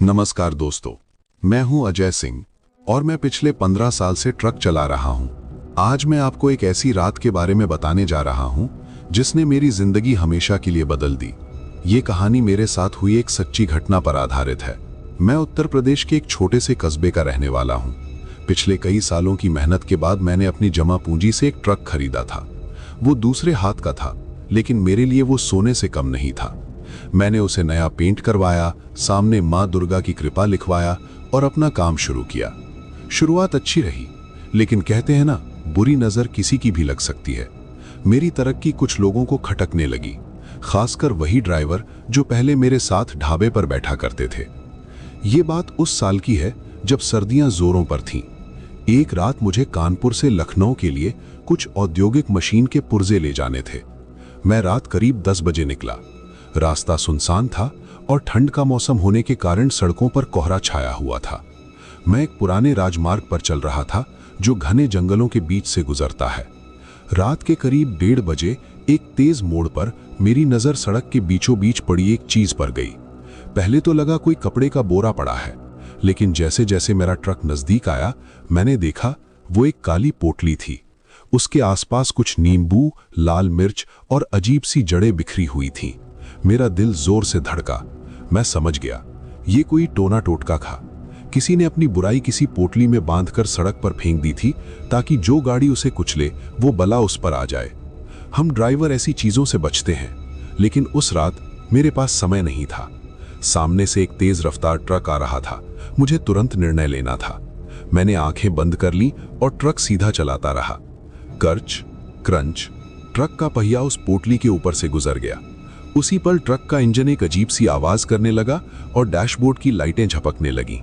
नमस्कार दोस्तों, मैं हूं अजय सिंह और मैं पिछले 15 साल से ट्रक चला रहा हूं। आज मैं आपको एक ऐसी रात के बारे में बताने जा रहा हूं जिसने मेरी जिंदगी हमेशा के लिए बदल दी। ये कहानी मेरे साथ हुई एक सच्ची घटना पर आधारित है। मैं उत्तर प्रदेश के एक छोटे से कस्बे का रहने वाला हूं। पिछले कई सालों की मेहनत के बाद मैंने अपनी जमा पूंजी से एक ट्रक खरीदा था। वो दूसरे हाथ का था, लेकिन मेरे लिए वो सोने से कम नहीं था। मैंने उसे नया पेंट करवाया, सामने माँ दुर्गा की कृपा लिखवाया और अपना काम शुरू किया। शुरुआत अच्छी रही, लेकिन कहते हैं ना, बुरी नजर किसी की भी लग सकती है। मेरी तरक्की कुछ लोगों को खटकने लगी, खासकर वही ड्राइवर जो पहले मेरे साथ ढाबे पर बैठा करते थे। ये बात उस साल की है जब सर्दियां जोरों पर थीं। एक रात मुझे कानपुर से लखनऊ के लिए कुछ औद्योगिक मशीन के पुर्जे ले जाने थे। मैं रात करीब 10 बजे निकला। रास्ता सुनसान था और ठंड का मौसम होने के कारण सड़कों पर कोहरा छाया हुआ था। मैं एक पुराने राजमार्ग पर चल रहा था जो घने जंगलों के बीच से गुजरता है। रात के करीब 1:30 बजे एक तेज मोड़ पर मेरी नजर सड़क के बीचों बीच पड़ी एक चीज पर गई। पहले तो लगा कोई कपड़े का बोरा पड़ा है, लेकिन जैसे जैसे मेरा ट्रक नजदीक आया, मैंने देखा वो एक काली पोटली थी। उसके आसपास कुछ नींबू, लाल मिर्च और अजीब सी जड़ें बिखरी हुई थीं। मेरा दिल जोर से धड़का। मैं समझ गया, ये कोई टोना टोटका था। किसी ने अपनी बुराई किसी पोटली में बांधकर सड़क पर फेंक दी थी ताकि जो गाड़ी उसे कुचले वो बला उस पर आ जाए। हम ड्राइवर ऐसी चीजों से बचते हैं, लेकिन उस रात मेरे पास समय नहीं था। सामने से एक तेज रफ्तार ट्रक आ रहा था। मुझे तुरंत निर्णय लेना था। मैंने आंखें बंद कर ली और ट्रक सीधा चलाता रहा। कर्च क्रंच, ट्रक का पहिया उस पोटली के ऊपर से गुजर गया। उसी पर ट्रक का इंजन एक अजीब सी आवाज करने लगा और डैशबोर्ड की लाइटें झपकने लगीं।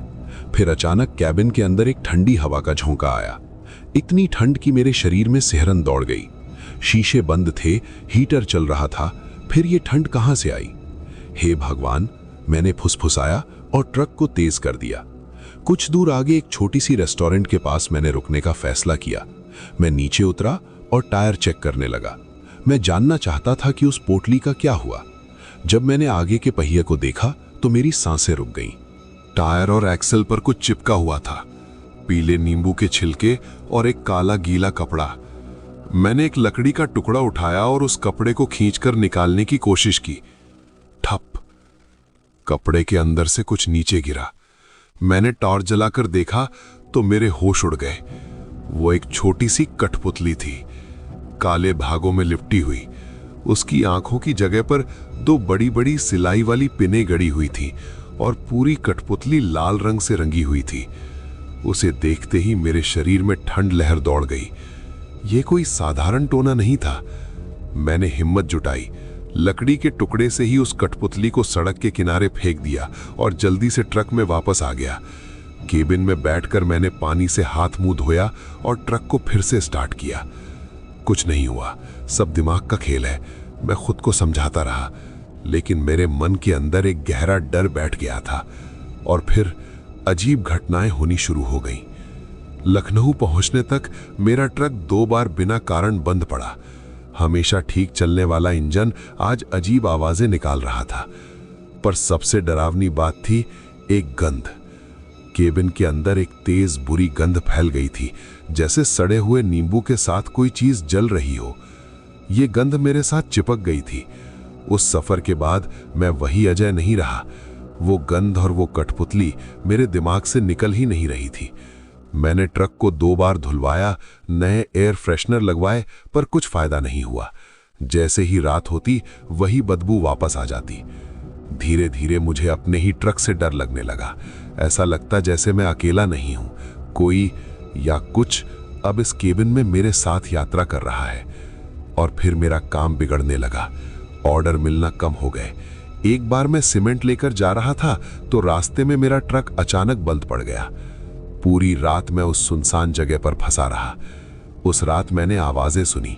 फिर अचानक कैबिन के अंदर एक ठंडी हवा का झोंका आया। इतनी ठंड कि मेरे शरीर में सिहरन दौड़ गई। शीशे बंद थे, हीटर चल रहा था, फिर ये ठंड कहां से आई? हे भगवान, मैंने फुसफुसाया और ट्रक को तेज कर दिया। कुछ दूर आगे एक छोटी सी रेस्टोरेंट के पास मैंने रुकने का फैसला किया। मैं नीचे उतरा और टायर चेक करने लगा। मैं जानना चाहता था कि उस पोटली का क्या हुआ। जब मैंने आगे के पहिए को देखा तो मेरी सांसें रुक गईं। टायर और एक्सल पर कुछ चिपका हुआ था, पीले नींबू के छिलके और एक काला गीला कपड़ा। मैंने एक लकड़ी का टुकड़ा उठाया और उस कपड़े को खींचकर निकालने की कोशिश की। ठप! कपड़े के अंदर से कुछ नीचे गिरा। मैंने टॉर्च जलाकर देखा तो मेरे होश उड़ गए। वो एक छोटी सी कठपुतली थी, काले भागों में लिपटी हुई। उसकी आंखों की जगह पर 2 बड़ी बड़ी सिलाई वाली पिनें गड़ी हुई थी और पूरी कठपुतली लाल रंग से रंगी हुई थी। उसे देखते ही मेरे शरीर में ठंड लहर दौड़ गई। यह कोई साधारण टोना नहीं था। मैंने हिम्मत जुटाई, लकड़ी के टुकड़े से ही उस कठपुतली को सड़क के किनारे फेंक दिया और जल्दी से ट्रक में वापस आ गया। केबिन में बैठकर मैंने पानी से हाथ मुंह धोया और ट्रक को फिर से स्टार्ट किया। कुछ नहीं हुआ, सब दिमाग का खेल है, मैं खुद को समझाता रहा। लेकिन मेरे मन के अंदर एक गहरा डर बैठ गया था और फिर अजीब घटनाएं होनी शुरू हो गईं। लखनऊ पहुंचने तक मेरा ट्रक 2 बार बिना कारण बंद पड़ा। हमेशा ठीक चलने वाला इंजन आज अजीब आवाजें निकाल रहा था। पर सबसे डरावनी बात थी एक गंध। केबिन के अंदर एक तेज बुरी गंध फैल गई थी, जैसे सड़े हुए नींबू के साथ कोई चीज जल रही हो। ये गंध मेरे साथ चिपक गई थी। उस सफर के बाद मैं वही अजय नहीं रहा। वो गंध और वो कठपुतली मेरे दिमाग से निकल ही नहीं रही थी। मैंने ट्रक को 2 बार धुलवाया, नए एयर फ्रेशनर लगवाए, पर कुछ फायदा नहीं हुआ। जैसे ही रात होती वही बदबू वापस आ जाती। धीरे धीरे मुझे अपने ही ट्रक से डर लगने लगा। ऐसा लगता जैसे मैं अकेला नहीं हूं, कोई या कुछ अब इस केबिन में मेरे साथ यात्रा कर रहा है। और फिर मेरा काम बिगड़ने लगा। ऑर्डर मिलना कम हो गए। एक बार मैं सीमेंट लेकर जा रहा था तो रास्ते में मेरा ट्रक अचानक बंद पड़ गया। पूरी रात मैं उस सुनसान जगह पर फंसा रहा। उस रात मैंने आवाजें सुनी,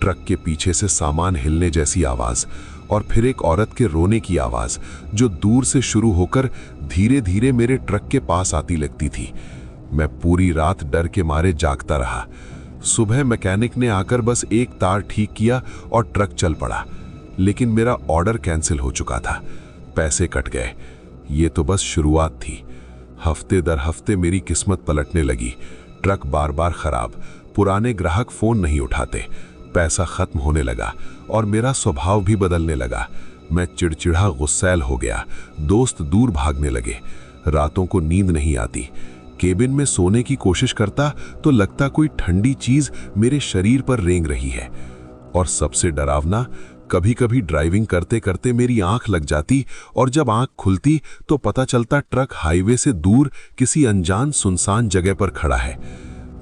ट्रक के पीछे से सामान हिलने जैसी आवाज और फिर एक औरत के रोने की आवाज जो दूर से शुरू होकर धीरे धीरे मेरे ट्रक के पास आती लगती थी। मैं पूरी रात डर के मारे जागता रहा। सुबह मैकेनिक ने आकर बस एक तार ठीक किया और ट्रक चल पड़ा। लेकिन मेरा ऑर्डर कैंसिल हो चुका था, पैसे कट गए। ये तो बस शुरुआत थी। हफ्ते दर हफ्ते मेरी किस्मत पलटने लगी। ट्रक बार बार खराब, पुराने ग्राहक फोन नहीं उठाते, पैसा खत्म होने लगा और मेरा स्वभाव भी बदलने लगा। मैं चिड़चिड़ा गुस्सैल हो गया, दोस्त दूर भागने लगे, रातों को नींद नहीं आती। केबिन में सोने की कोशिश करता तो लगता कोई ठंडी चीज मेरे शरीर पर रेंग रही है। और सबसे डरावना, कभी कभी ड्राइविंग करते करते मेरी आंख लग जाती और जब आंख खुलती तो पता चलता ट्रक हाईवे से दूर किसी अनजान सुनसान जगह पर खड़ा है।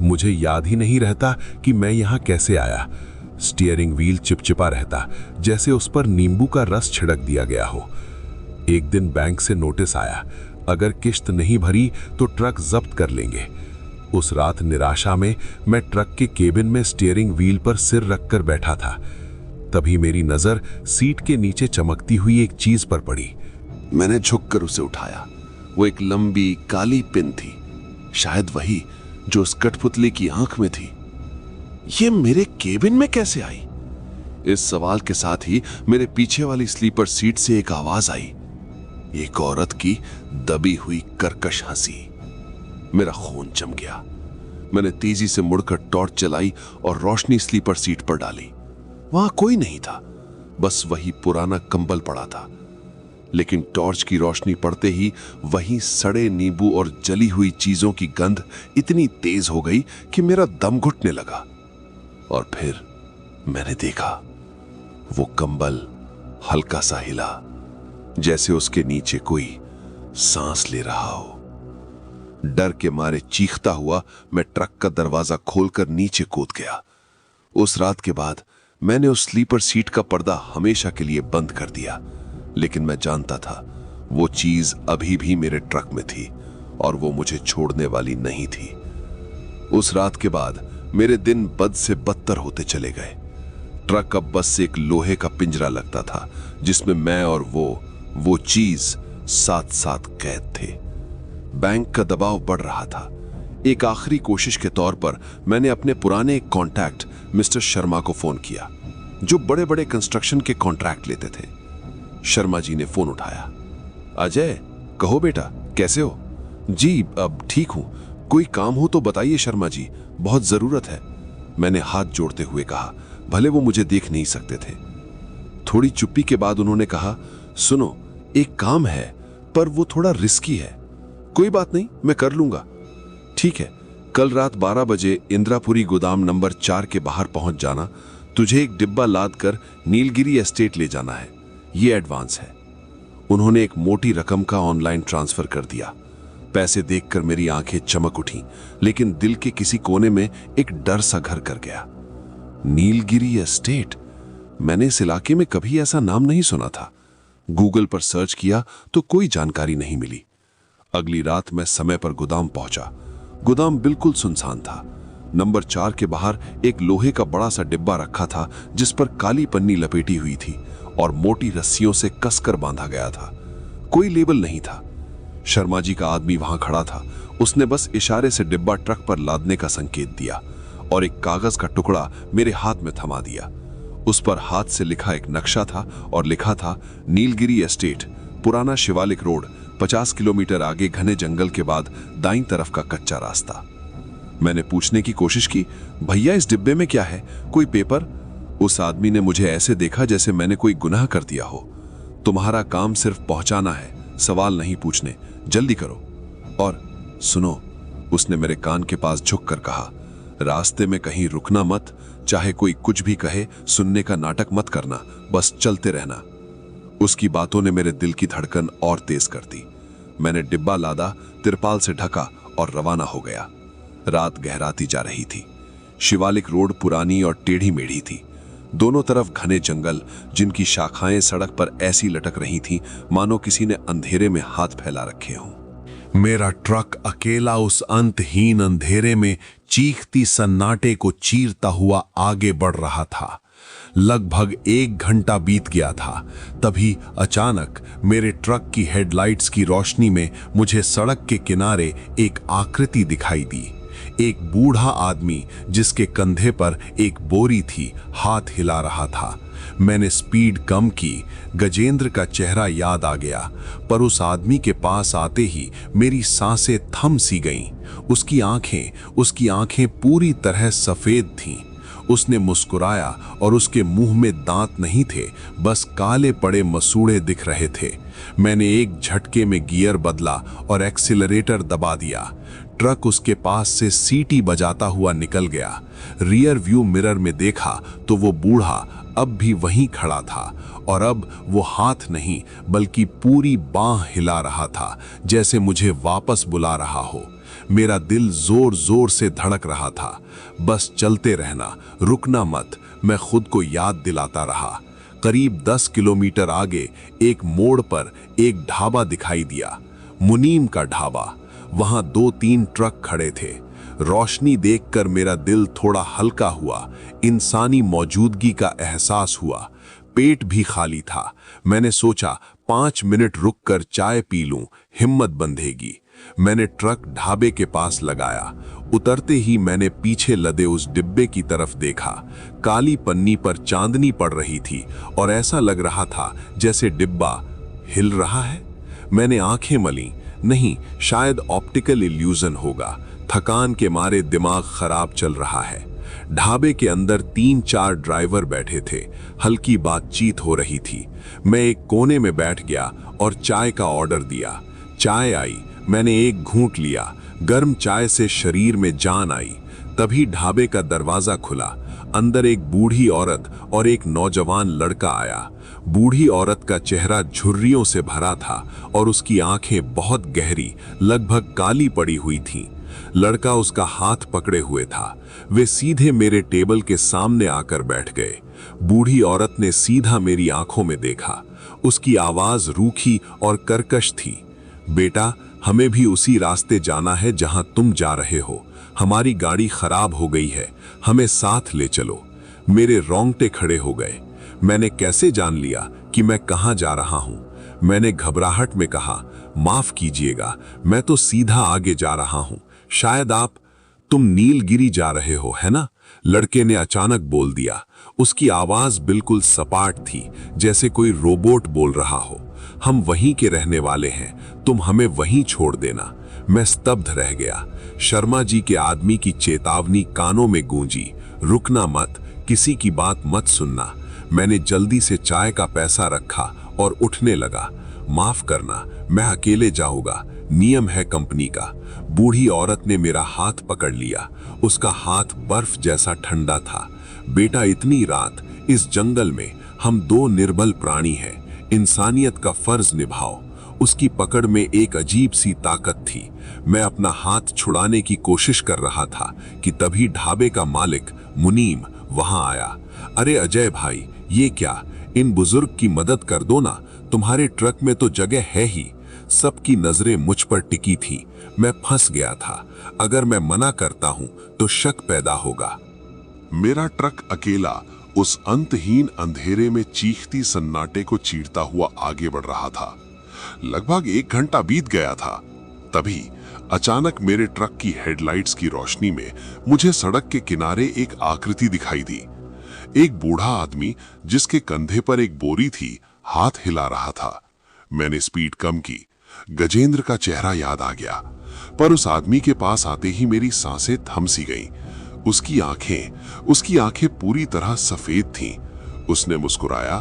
मुझे याद ही नहीं रहता कि मैं यहां कैसे आया। स्टीयरिंग व्हील चिपचिपा रहता, जैसे उस पर नींबू का रस छिड़क दिया गया हो। एक दिन बैंक से नोटिस आया, अगर किश्त नहीं भरी तो ट्रक जब्त कर लेंगे। उस रात निराशा में मैं ट्रक के केबिन में स्टीयरिंग व्हील पर सिर रखकर बैठा था। तभी मेरी नजर सीट के नीचे चमकती हुई एक चीज पर पड़ी। मैंने झुककर उसे उठाया। वो एक लंबी काली पिन थी, शायद वही जो उस कठपुतली की आंख में थी। ये मेरे केबिन में कैसे आई? इस सवाल के साथ ही मेरे पीछे वाली स्लीपर सीट से एक आवाज आई, एक औरत की दबी हुई कर्कश हंसी। मेरा खून जम गया। मैंने तेजी से मुड़कर टॉर्च चलाई और रोशनी स्लीपर सीट पर डाली। वहां कोई नहीं था, बस वही पुराना कंबल पड़ा था। लेकिन टॉर्च की रोशनी पड़ते ही वही सड़े नींबू और जली हुई चीजों की गंध इतनी तेज हो गई कि मेरा दम घुटने लगा। और फिर मैंने देखा, वो कंबल हल्का सा हिला, जैसे उसके नीचे कोई सांस ले रहा हो। डर के मारे चीखता हुआ मैं ट्रक का दरवाजा खोलकर नीचे कूद गया। उस रात के बाद मैंने उस स्लीपर सीट का पर्दा हमेशा के लिए बंद कर दिया। लेकिन मैं जानता था वो चीज अभी भी मेरे ट्रक में थी और वो मुझे छोड़ने वाली नहीं थी। उस रात के बाद मेरे दिन बद से बदतर होते चले गए। ट्रक अब बस एक लोहे का पिंजरा लगता था जिसमें मैं और वो चीज साथ साथ कैद थे। बैंक का दबाव बढ़ रहा था। एक आखिरी कोशिश के तौर पर मैंने अपने पुराने कॉन्टैक्ट मिस्टर शर्मा को फोन किया, जो बड़े बड़े कंस्ट्रक्शन के कॉन्ट्रैक्ट लेते थे। शर्मा जी ने फोन उठाया। अजय, कहो बेटा, कैसे हो? जी अब ठीक हूं, कोई काम हो तो बताइए शर्मा जी, बहुत जरूरत है, मैंने हाथ जोड़ते हुए कहा, भले वो मुझे देख नहीं सकते थे। थोड़ी चुप्पी के बाद उन्होंने कहा, सुनो, एक काम है पर वो थोड़ा रिस्की है। कोई बात नहीं, मैं कर लूंगा। ठीक है, कल रात 12 बजे इंदिरापुरी गोदाम नंबर 4 के बाहर पहुंच जाना। तुझे एक डिब्बा लाद कर नीलगिरी एस्टेट ले जाना है, ये एडवांस है। उन्होंने एक मोटी रकम का ऑनलाइन ट्रांसफर कर दिया। पैसे देखकर मेरी आंखें चमक उठी, लेकिन दिल के किसी कोने में एक डर सा घर कर गया। नीलगिरी एस्टेट, मैंने इस इलाके में कभी ऐसा नाम नहीं सुना था। गूगल पर सर्च किया तो कोई जानकारी नहीं मिली। अगली रात मैं समय पर गोदाम पहुंचा। गोदाम बिल्कुल सुनसान था। नंबर 4 के बाहर एक लोहे का बड़ा सा डिब्बा रखा था जिस पर काली पन्नी लपेटी हुई थी और मोटी रस्सियों से कसकर बांधा गया था। कोई लेबल नहीं था। शर्मा जी का आदमी वहां खड़ा था। उसने बस इशारे से डिब्बा ट्रक पर लादने का संकेत दिया और एक कागज का टुकड़ा मेरे हाथ में थमा दिया। उस पर हाथ से लिखा एक नक्शा था और लिखा था नीलगिरी एस्टेट, पुराना शिवालिक रोड, 50 किलोमीटर आगे घने जंगल के बाद दाईं तरफ का कच्चा रास्ता। मैंने पूछने की कोशिश की, भैया इस डिब्बे में क्या है, कोई पेपर? उस आदमी ने मुझे ऐसे देखा जैसे मैंने कोई गुनाह कर दिया हो। तुम्हारा काम सिर्फ पहुंचाना है, सवाल नहीं पूछने, जल्दी करो। और सुनो, उसने मेरे कान के पास झुककर कहा, रास्ते में कहीं रुकना मत, चाहे कोई कुछ भी कहे, सुनने का नाटक मत करना, बस चलते रहना। उसकी बातों ने मेरे दिल की धड़कन और तेज कर दी। मैंने डिब्बा लादा, तिरपाल से ढका और रवाना हो गया। रात गहराती जा रही थी। शिवालिक रोड पुरानी और टेढ़ी मेढ़ी थी। दोनों तरफ घने जंगल, जिनकी शाखाएं सड़क पर ऐसी लटक रही थीं मानो किसी ने अंधेरे में हाथ फैला रखे हों। मेरा ट्रक अकेला उस अंतहीन अंधेरे में चीखती सन्नाटे को चीरता हुआ आगे बढ़ रहा था। लगभग 1 घंटा बीत गया था। तभी अचानक मेरे ट्रक की हेडलाइट्स की रोशनी में मुझे सड़क के किनारे एक आकृति दिखाई दी। एक बूढ़ा आदमी जिसके कंधे पर एक बोरी थी हाथ हिला रहा था। मैंने स्पीड कम की। गजेंद्र का चेहरा याद आ गया, पर उस आदमी के पास आते ही मेरी सांसें थम सी गईं। उसकी आंखें पूरी तरह सफेद थीं। उसने मुस्कुराया और उसके मुंह में दांत नहीं थे, बस काले पड़े मसूड़े दिख रहे थे। मैंने एक झटके में गियर बदला और एक्सीलरेटर दबा दिया। ट्रक उसके पास से सीटी बजाता हुआ निकल गया। रियर व्यू मिरर में देखा तो वो बूढ़ा अब भी वहीं खड़ा था, और अब वो हाथ नहीं बल्कि पूरी बांह हिला रहा था, जैसे मुझे वापस बुला रहा हो। मेरा दिल जोर जोर से धड़क रहा था। बस चलते रहना, रुकना मत, मैं खुद को याद दिलाता रहा। करीब 10 किलोमीटर आगे एक मोड़ पर एक ढाबा दिखाई दिया, मुनीम का ढाबा। वहां 2-3 ट्रक खड़े थे। रोशनी देखकर मेरा दिल थोड़ा हल्का हुआ। इंसानी मौजूदगी का एहसास हुआ। पेट भी खाली था। मैंने सोचा 5 मिनट रुककर चाय पी लूं, हिम्मत बंधेगी। मैंने ट्रक ढाबे के पास लगाया। उतरते ही मैंने पीछे लदे उस डिब्बे की तरफ देखा। काली पन्नी पर चांदनी पड़ रही थी और ऐसा लग रहा था जैसे डिब्बा हिल रहा है। मैंने आंखें मली। नहीं, शायद ऑप्टिकल इल्यूजन होगा। थकान के मारे दिमाग खराब चल रहा है। ढाबे के अंदर 3-4 ड्राइवर बैठे थे। हल्की बातचीत हो रही थी। मैं एक कोने में बैठ गया और चाय का ऑर्डर दिया। चाय आई। मैंने एक घूंट लिया। गर्म चाय से शरीर में जान आई। तभी ढाबे का दरवाजा खुला। अंदर एक बूढ़ी औरत और एक नौजवान लड़का आया। बूढ़ी औरत का चेहरा झुर्रियों से भरा था और उसकी आंखें बहुत गहरी, लगभग काली पड़ी हुई थीं। लड़का उसका हाथ पकड़े हुए था। वे सीधे मेरे टेबल के सामने आकर बैठ गए। बूढ़ी औरत ने सीधा मेरी आंखों में देखा। उसकी आवाज रूखी और कर्कश थी। बेटा, हमें भी उसी रास्ते जाना है जहां तुम जा रहे हो। हमारी गाड़ी खराब हो गई है, हमें साथ ले चलो। मेरे रोंगटे खड़े हो गए। मैंने कैसे जान लिया कि मैं कहां जा रहा हूं? मैंने घबराहट में कहा, माफ कीजिएगा, मैं तो सीधा आगे जा रहा हूं। शायद तुम नीलगिरी जा रहे हो, है ना? लड़के ने अचानक बोल दिया। उसकी आवाज बिल्कुल सपाट थी, जैसे कोई रोबोट बोल रहा हो। हम वहीं के रहने वाले हैं, तुम हमें वहीं छोड़ देना। मैं स्तब्ध रह गया। शर्मा जी के आदमी की चेतावनी कानों में गूंजी, रुकना मत, किसी की बात मत सुनना। मैंने जल्दी से चाय का पैसा रखा और उठने लगा। माफ करना, मैं अकेले जाऊंगा, नियम है कंपनी का। बूढ़ी औरत ने मेरा हाथ पकड़ लिया। उसका हाथ बर्फ जैसा ठंडा था। बेटा, इतनी रात इस जंगल में हम 2 निर्बल प्राणी हैं, इंसानियत का फर्ज निभाओ। उसकी पकड़ में एक अजीब सी ताकत थी। मैं अपना हाथ छुड़ाने की कोशिश कर रहा था कि तभी ढाबे का मालिक मुनीम वहां आया। अरे अजय भाई, ये क्या? इन बुजुर्ग की मदद कर दो ना, तुम्हारे ट्रक में तो जगह है ही। सबकी नजरें मुझ पर टिकी थी। मैं फंस गया था। अगर मैं मना करता हूं तो शक पैदा होगा। मेरा ट्रक अकेला उस अंतहीन अंधेरे में चीखती सन्नाटे को चीरता हुआ आगे बढ़ रहा था। लगभग 1 घंटा बीत गया था। तभी अचानक मेरे ट्रक की हेडलाइट्स की रोशनी में मुझे सड़क के किनारे एक आकृति दिखाई दी। एक बूढ़ा आदमी जिसके कंधे पर एक बोरी थी, हाथ हिला रहा था। मैंने स्पीड कम की। गजेंद्र का चेहरा याद आ गया, पर उस आदमी के पास आते ही मेरी सांसें थम सी गईं। उसकी आंखें पूरी तरह सफेद थीं। उसने मुस्कुराया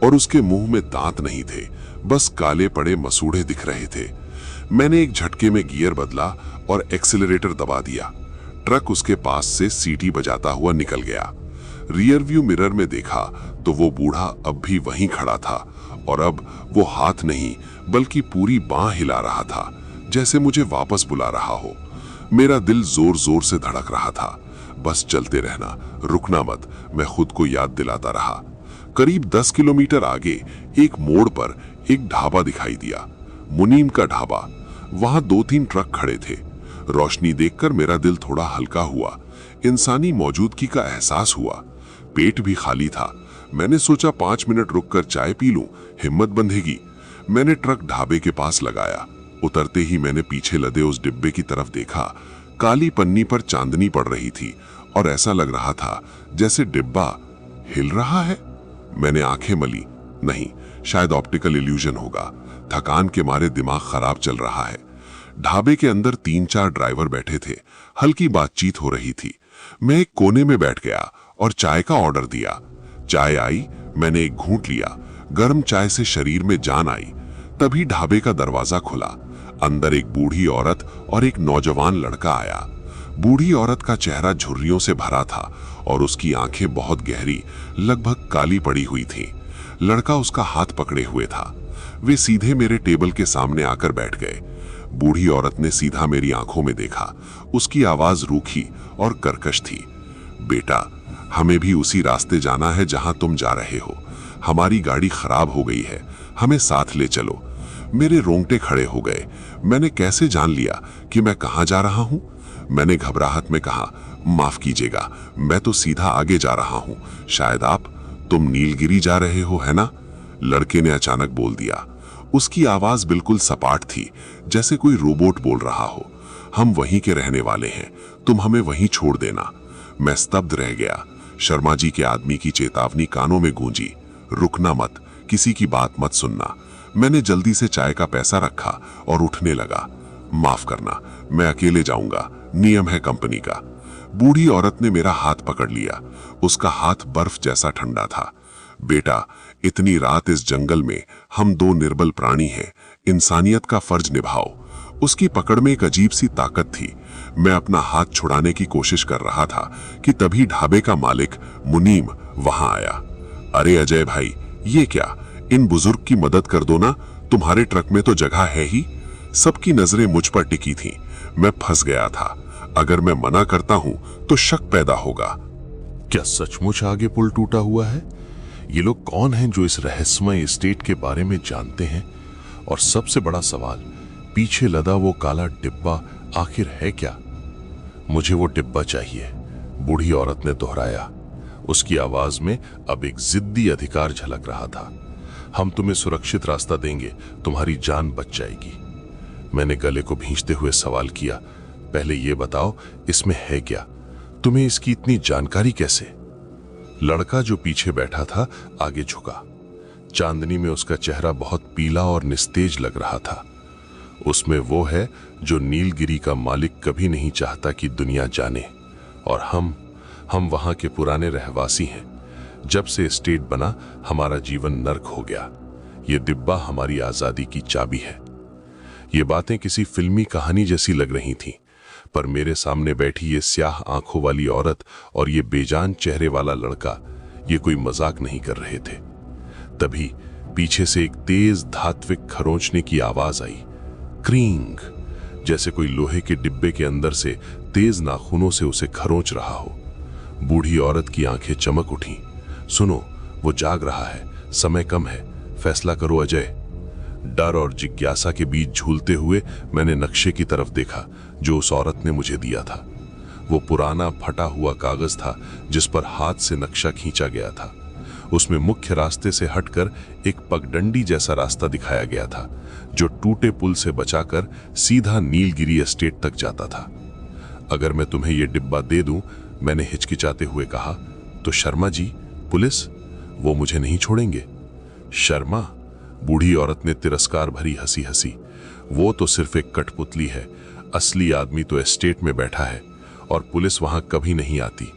और उसके मुंह में दांत नहीं थे, बस काले पड़े मसूड़े दिख रहे थे। मैंने एक झटके में गियर बदला और एक्सीलरेटर दबा दिया। ट्रक उसके पास से सीटी बजाता हुआ निकल गया। रियर व्यू मिरर में देखा तो वो बूढ़ा अब भी वहीं खड़ा था, और अब वो हाथ नहीं बल्कि पूरी बांह हिला रहा था, जैसे मुझे वापस बुला रहा हो। मेरा दिल जोर जोर से धड़क रहा था। बस चलते रहना, रुकना मत, मैं खुद को याद दिलाता रहा। करीब 10 किलोमीटर आगे एक मोड़ पर एक ढाबा दिखाई दिया, मुनीम का ढाबा। वहां 2-3 ट्रक खड़े थे। रोशनी देखकर मेरा दिल थोड़ा हल्का हुआ। इंसानी मौजूदगी का एहसास हुआ। पेट भी खाली था। मैंने सोचा 5 मिनट रुककर चाय पी लूं, हिम्मत बंधेगी। मैंने ट्रक ढाबे के पास लगाया। उतरते ही मैंने पीछे लदे उस डिब्बे की तरफ देखा। काली पन्नी पर चांदनी पड़ रही थी और ऐसा लग रहा था जैसे डिब्बा हिल रहा है। मैंने आंखें मली। नहीं, शायद ऑप्टिकल इल्यूजन होगा। थकान के मारे दिमाग खराब चल रहा है। ढाबे के अंदर 3-4 ड्राइवर बैठे थे। हल्की बातचीत हो रही थी। मैं एक कोने में बैठ गया और चाय का ऑर्डर दिया। चाय आई, मैंने एक घूंट लिया। गर्म चाय से शरीर में जान आई। तभी ढाबे का दरवाजा खुला। अंदर एक बूढ़ी औरत और एक नौजवान लड़का आया। बूढ़ी औरत का चेहरा झुर्रियों से भरा था और उसकी आंखें बहुत गहरी, लगभग काली पड़ी हुई थीं। लड़का उसका हाथ पकड़े हुए था। वे सीधे मेरे टेबल के सामने आकर बैठ गए। बूढ़ी औरत ने सीधा मेरी आंखों में देखा। उसकी आवाज रूखी और कर्कश थी। बेटा, हमें भी उसी रास्ते जाना है जहां तुम जा रहे हो। हमारी गाड़ी खराब हो गई है, हमें साथ ले चलो। मेरे रोंगटे खड़े हो गए। मैंने कैसे जान लिया कि मैं कहां जा रहा हूं? मैंने घबराहट में कहा, माफ कीजिएगा, मैं तो सीधा आगे जा रहा हूं। शायद तुम नीलगिरी जा रहे हो, है ना? लड़के ने अचानक बोल दिया। उसकी आवाज बिल्कुल सपाट थी, जैसे कोई रोबोट बोल रहा हो। हम वहीं के रहने वाले हैं, तुम हमें वहीं छोड़ देना। मैं स्तब्ध रह गया। शर्मा जी के आदमी की चेतावनी कानों में गूंजी, रुकना मत, किसी की बात मत सुनना। मैंने जल्दी से चाय का पैसा रखा और उठने लगा। माफ करना, मैं अकेले जाऊंगा, नियम है कंपनी का। बूढ़ी औरत ने मेरा हाथ पकड़ लिया। उसका हाथ बर्फ जैसा ठंडा था। बेटा, इतनी रात इस जंगल में हम दो निर्बल प्राणी हैं, इंसानियत का फर्ज निभाओ। उसकी पकड़ में एक अजीब सी ताकत थी। मैं अपना हाथ छुड़ाने की कोशिश कर रहा था कि तभी ढाबे का मालिक मुनीम वहां आया। अरे अजय भाई, ये क्या? इन बुजुर्ग की मदद कर दो ना, तुम्हारे ट्रक में तो जगह है ही। सबकी नजरें मुझ पर टिकी थीं। मैं फंस गया था। अगर मैं मना करता हूं तो शक पैदा होगा। क्या सचमुच आगे पुल टूटा हुआ है? ये लोग कौन हैं जो इस रहस्यमय एस्टेट के बारे में जानते हैं? और सबसे बड़ा सवाल, पीछे लदा वो काला डिब्बा आखिर है क्या? मुझे वो डिब्बा चाहिए, बूढ़ी औरत ने दोहराया। उसकी आवाज में अब एक जिद्दी अधिकार झलक रहा था। हम तुम्हें सुरक्षित रास्ता देंगे, तुम्हारी जान बच जाएगी। मैंने गले को भींचते हुए सवाल किया, पहले ये बताओ, इसमें है क्या? तुम्हें इसकी इतनी जानकारी कैसे? लड़का जो पीछे बैठा था आगे झुका। चांदनी में उसका चेहरा बहुत पीला और निस्तेज लग रहा था। उसमें वो है जो नीलगिरी का मालिक कभी नहीं चाहता कि दुनिया जाने। और हम वहां के पुराने रहवासी हैं। जब से एस्टेट बना, हमारा जीवन नर्क हो गया। ये डिब्बा हमारी आजादी की चाबी है। ये बातें किसी फिल्मी कहानी जैसी लग रही थीं, पर मेरे सामने बैठी ये स्याह आंखों वाली औरत और ये बेजान चेहरे वाला लड़का, ये कोई मजाक नहीं कर रहे थे। तभी पीछे से एक तेज धात्विक खरोंचने की आवाज आई, क्रींग, जैसे कोई लोहे के डिब्बे के अंदर से तेज नाखूनों से उसे खरोंच रहा हो। बूढ़ी औरत की आंखें चमक उठी। सुनो, वो जाग रहा है, समय कम है, फैसला करो अजय। डर और जिज्ञासा के बीच झूलते हुए मैंने नक्शे की तरफ देखा जो उस औरत ने मुझे दिया था। वो पुराना फटा हुआ कागज था जिस पर हाथ से नक्शा खींचा गया था। उसमें मुख्य रास्ते से हटकर एक पगडंडी जैसा रास्ता दिखाया गया था जो टूटे पुल से बचाकर सीधा नीलगिरी एस्टेट तक जाता था। अगर मैं तुम्हें यह डिब्बा दे दूं, मैंने हिचकिचाते हुए कहा, तो शर्मा जी, पुलिस, वो मुझे नहीं छोड़ेंगे। शर्मा? बूढ़ी औरत ने तिरस्कार भरी हंसी हंसी। वो तो सिर्फ एक कठपुतली है, असली आदमी तो एस्टेट में बैठा है और पुलिस वहां कभी नहीं आती।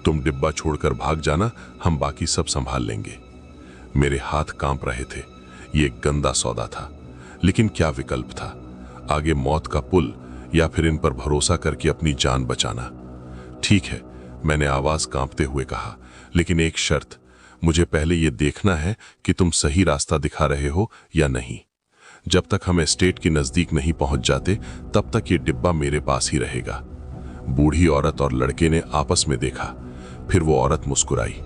तुम डिब्बा छोड़कर भाग जाना, हम बाकी सब संभाल लेंगे। मेरे हाथ कांप रहे थे। ये एक गंदा सौदा था, लेकिन क्या विकल्प था? आगे मौत का पुल या फिर इन पर भरोसा करके अपनी जान बचाना। ठीक है, मैंने आवाज कांपते हुए कहा, लेकिन एक शर्त, मुझे पहले यह देखना है कि तुम सही रास्ता दिखा रहे हो या नहीं। जब तक हम एस्टेट के नजदीक नहीं पहुंच जाते, तब तक ये डिब्बा मेरे पास ही रहेगा। बूढ़ी औरत और लड़के ने आपस में देखा, फिर वो औरत मुस्कुराई।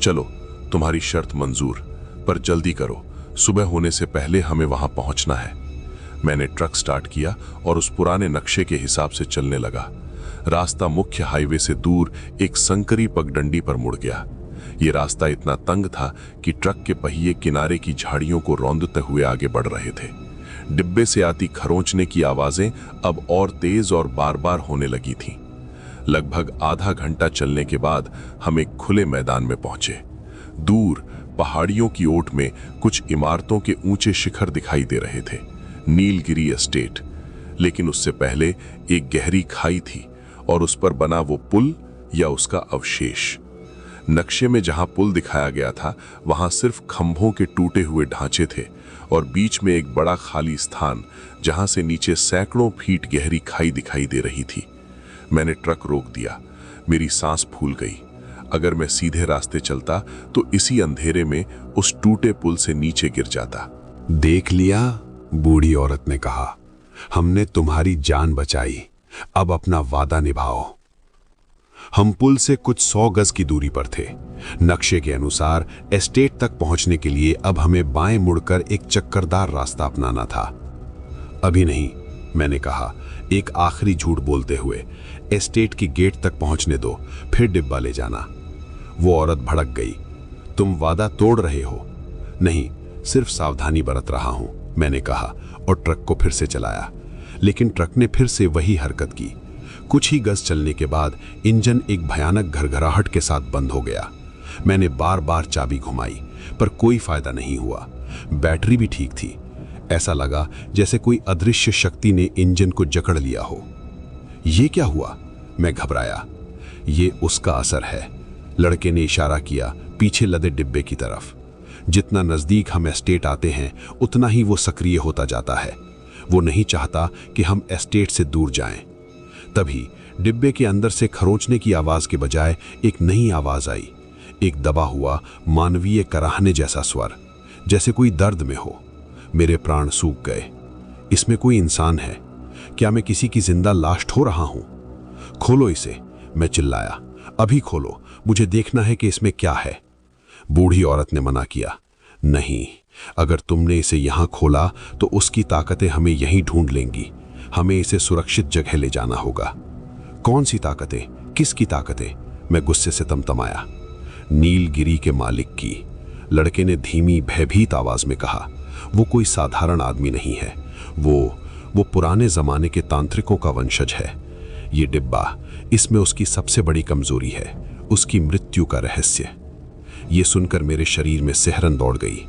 चलो, तुम्हारी शर्त मंजूर, पर जल्दी करो, सुबह होने से पहले हमें वहां पहुंचना है। मैंने ट्रक स्टार्ट किया और उस पुराने नक्शे के हिसाब से चलने लगा। रास्ता मुख्य हाईवे से दूर एक संकरी पगडंडी पर मुड़ गया। ये रास्ता इतना तंग था कि ट्रक के पहिए किनारे की झाड़ियों को रौंदते हुए आगे बढ़ रहे थे। डिब्बे से आती खरोंचने की आवाजें अब और तेज और बार बार होने लगी थीं। लगभग आधा घंटा चलने के बाद हम एक खुले मैदान में पहुंचे। दूर पहाड़ियों की ओट में कुछ इमारतों के ऊंचे शिखर दिखाई दे रहे थे, नीलगिरी एस्टेट। लेकिन उससे पहले एक गहरी खाई थी और उस पर बना वो पुल या उसका अवशेष। नक्शे में जहां पुल दिखाया गया था वहां सिर्फ खंभों के टूटे हुए ढांचे थे और बीच में एक बड़ा खाली स्थान जहां से नीचे सैकड़ों फीट गहरी खाई दिखाई दे रही थी। मैंने ट्रक रोक दिया। मेरी सांस फूल गई। अगर मैं सीधे रास्ते चलता तो इसी अंधेरे में उस टूटे पुल से नीचे गिर जाता। देख लिया, बूढ़ी औरत ने कहा, हमने तुम्हारी जान बचाई, अब अपना वादा निभाओ। हम पुल से कुछ 100 गज की दूरी पर थे। नक्शे के अनुसार एस्टेट तक पहुंचने के लिए अब हमें बाएं मुड़कर एक चक्करदार रास्ता अपनाना था। अभी नहीं, मैंने कहा एक आखिरी झूठ बोलते हुए, एस्टेट की गेट तक पहुंचने दो, फिर डिब्बा ले जाना। वो औरत भड़क गई, तुम वादा तोड़ रहे हो। नहीं, सिर्फ सावधानी बरत रहा हूं, मैंने कहा और ट्रक को फिर से चलाया। लेकिन ट्रक ने फिर से वही हरकत की। कुछ ही गज चलने के बाद इंजन एक भयानक घरघराहट के साथ बंद हो गया। मैंने बार बार चाबी घुमाई पर कोई फायदा नहीं हुआ। बैटरी भी ठीक थी। ऐसा लगा जैसे कोई अदृश्य शक्ति ने इंजन को जकड़ लिया हो। ये क्या हुआ? मैं घबराया। ये उसका असर है, लड़के ने इशारा किया पीछे लदे डिब्बे की तरफ। जितना नजदीक हम एस्टेट आते हैं उतना ही वो सक्रिय होता जाता है। वो नहीं चाहता कि हम एस्टेट से दूर जाएं। तभी डिब्बे के अंदर से खरोंचने की आवाज के बजाय एक नई आवाज आई, एक दबा हुआ मानवीय कराहने जैसा स्वर, जैसे कोई दर्द में हो। मेरे प्राण सूख गए। इसमें कोई इंसान है? क्या मैं किसी की जिंदा लाश ठो रहा हूं? खोलो इसे, मैं चिल्लाया। अभी खोलो, मुझे देखना है कि इसमें क्या है। बूढ़ी औरत ने मना किया, नहीं, अगर तुमने इसे यहां खोला तो उसकी ताकतें हमें यहीं ढूंढ लेंगी। हमें इसे सुरक्षित जगह ले जाना होगा। कौन सी ताकतें? किसकी ताकतें? मैं गुस्से से तमतमाया। नीलगिरी के मालिक की, लड़के ने धीमी भयभीत आवाज में कहा। वो कोई साधारण आदमी नहीं है। वो पुराने जमाने के तांत्रिकों का वंशज है। ये डिब्बा, इसमें उसकी सबसे बड़ी कमजोरी है, उसकी मृत्यु का रहस्य। ये सुनकर मेरे शरीर में सिहरन दौड़ गई।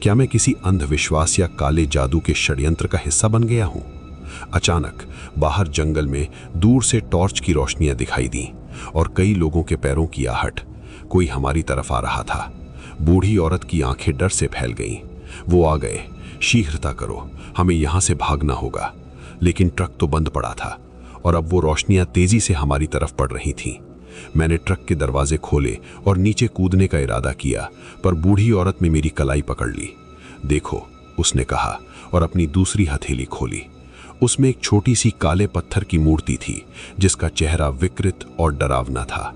क्या मैं किसी अंधविश्वास या काले जादू के षड्यंत्र का हिस्सा बन गया हूं? अचानक बाहर जंगल में दूर से टॉर्च की रोशनियां दिखाई दी और कई लोगों के पैरों की आहट। कोई हमारी तरफ आ रहा था। बूढ़ी औरत की आंखें डर से फैल गईं। वो आ गए। शीघ्रता करो, हमें यहां से भागना होगा। लेकिन ट्रक तो बंद पड़ा था और अब वो रोशनियां तेजी से हमारी तरफ पड़ रही थीं। मैंने ट्रक के दरवाजे खोले और नीचे कूदने का इरादा किया, पर बूढ़ी औरत ने मेरी कलाई पकड़ ली। देखो, उसने कहा और अपनी दूसरी हथेली खोली। उसमें एक छोटी सी काले पत्थर की मूर्ति थी जिसका चेहरा विकृत और डरावना था।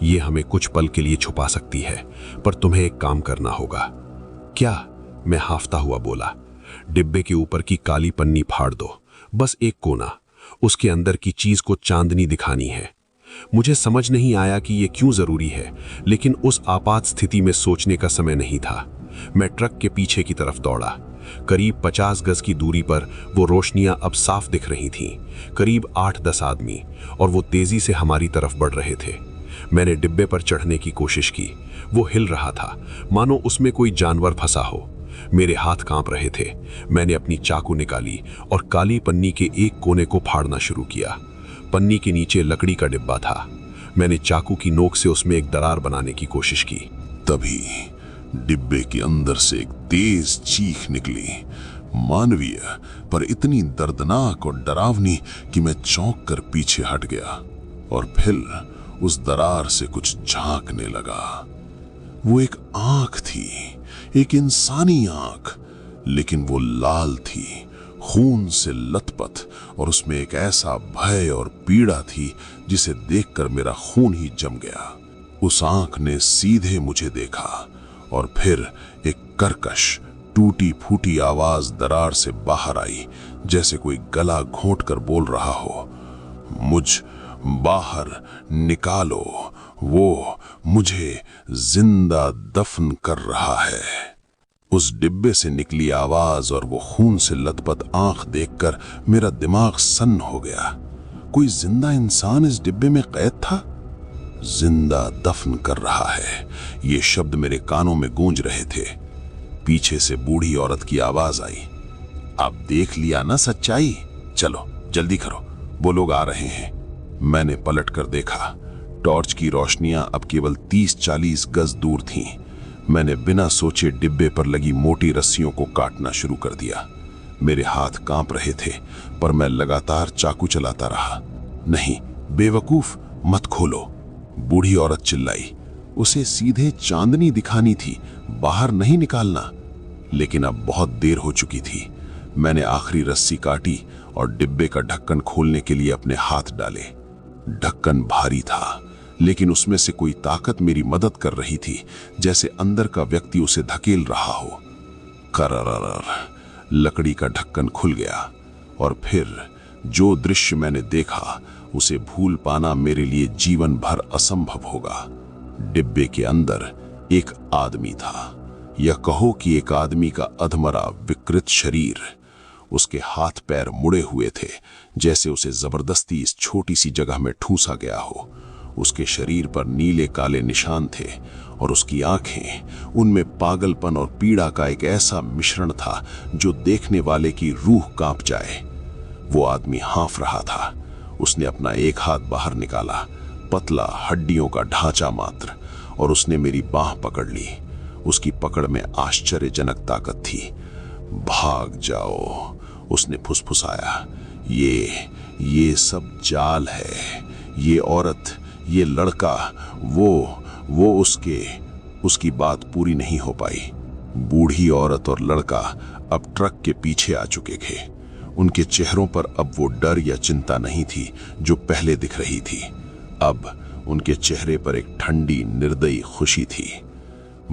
ये हमें कुछ पल के लिए छुपा सकती है, पर तुम्हें एक काम करना होगा। क्या? मैं हाफता हुआ बोला। डिब्बे के ऊपर की काली पन्नी फाड़ दो, बस एक कोना। उसके अंदर की चीज को चांदनी दिखानी है। मुझे समझ नहीं आया कि यह क्यों जरूरी है, लेकिन उस आपात स्थिति में सोचने का समय नहीं था। मैं ट्रक के पीछे की तरफ दौड़ा। करीब 50 गज की दूरी पर वो रोशनियां अब साफ दिख रही थीं। करीब 8-10 आदमी, और वो तेजी से हमारी तरफ बढ़ रहे थे। मैंने डिब्बे पर चढ़ने की कोशिश की। वो हिल रहा था, मानो उसमें कोई जानवर फंसा हो। मेरे हाथ कांप रहे थे। मैंने अपनी चाकू निकाली और काली पन्नी के एक कोने को फाड़ना शुरू किया। पन्नी के नीचे लकड़ी का डिब्बा था। मैंने चाकू की नोक से उसमें एक दरार बनाने की कोशिश की। तभी डिब्बे के अंदर से एक तेज चीख निकली, मानवीय पर इतनी दर्दनाक और डरावनी कि मैं चौंक कर पीछे हट गया और फिर उस दरार से कुछ झांकने लगा। वो एक आंख थी, एक इंसानी आंख, लेकिन वो लाल थी, खून से लथपथ, और उसमें एक ऐसा भय और पीड़ा थी जिसे देखकर मेरा खून ही जम गया। उस आंख ने सीधे मुझे देखा और फिर एक कर्कश, टूटी फूटी आवाज दरार से बाहर आई, जैसे कोई गला घोंटकर बोल रहा हो, मुझ बाहर निकालो, वो मुझे जिंदा दफन कर रहा है। उस डिब्बे से निकली आवाज और वो खून से लथपथ आंख देखकर मेरा दिमाग सन्न हो गया। कोई जिंदा इंसान इस डिब्बे में कैद था। जिंदा दफन कर रहा है, ये शब्द मेरे कानों में गूंज रहे थे। पीछे से बूढ़ी औरत की आवाज आई, अब देख लिया ना सच्चाई, चलो जल्दी करो, वो लोग आ रहे हैं। मैंने पलट कर देखा। टॉर्च की रोशनियां अब केवल 30-40 गज दूर थीं। मैंने बिना सोचे डिब्बे पर लगी मोटी रस्सियों को काटना शुरू कर दिया। मेरे हाथ कांप रहे थे, पर मैं लगातार चाकू चलाता रहा। नहीं बेवकूफ, मत खोलो, बूढ़ी औरत चिल्लाई। उसे सीधे चांदनी दिखानी थी, बाहर नहीं निकालना। लेकिन अब बहुत देर हो चुकी थी। मैंने आखिरी रस्सी काटी और डिब्बे का ढक्कन खोलने के लिए अपने हाथ डाले। ढक्कन भारी था, लेकिन उसमें से कोई ताकत मेरी मदद कर रही थी, जैसे अंदर का व्यक्ति उसे धकेल रहा हो। करररर, लकड़ी का ढक्कन खुल गया और फिर जो दृश्य मैंने देखा उसे भूल पाना मेरे लिए जीवन भर असंभव होगा। डिब्बे के अंदर एक आदमी था, या कहो कि एक आदमी का अधमरा विकृत शरीर। उसके हाथ पैर मुड़े हुए थे, जैसे उसे जबरदस्ती इस छोटी सी जगह में ठूंसा गया हो। उसके शरीर पर नीले काले निशान थे और उसकी आंखें, उनमें पागलपन और पीड़ा का एक ऐसा मिश्रण था जो देखने वाले की रूह कांप जाए। वो आदमी हाँफ रहा था। उसने अपना एक हाथ बाहर निकाला, पतला हड्डियों का ढांचा मात्र, और उसने मेरी बांह पकड़ ली। उसकी पकड़ में आश्चर्यजनक ताकत थी। भाग जाओ, उसने फुसफुसाया। ये सब जाल है। ये औरत, ये लड़का, वो उसकी बात पूरी नहीं हो पाई। बूढ़ी औरत और लड़का अब ट्रक के पीछे आ चुके थे। उनके चेहरों पर अब वो डर या चिंता नहीं थी जो पहले दिख रही थी। अब उनके चेहरे पर एक ठंडी निर्दयी खुशी थी।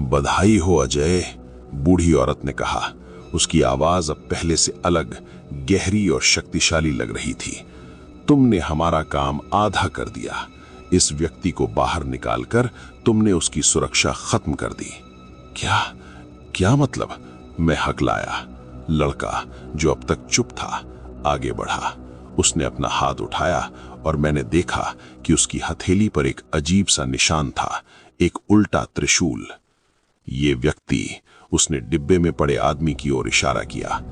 बधाई हो अजय, बूढ़ी औरत ने कहा। उसकी आवाज अब पहले से अलग, गहरी और शक्तिशाली लग रही थी। तुमने हमारा काम आधा कर दिया। इस व्यक्ति को बाहर निकालकर तुमने उसकी सुरक्षा खत्म कर दी। क्या मतलब? मैं हकलाया। लड़का, जो अब तक चुप था, आगे बढ़ा। उसने अपना हाथ उठाया और मैंने देखा कि उसकी हथेली पर एक अजीब सा निशान था, एक उल्टा त्रिशूल। ये व्यक्ति, उसने डिब्बे में पड़े आदमी की ओर इशारा किया,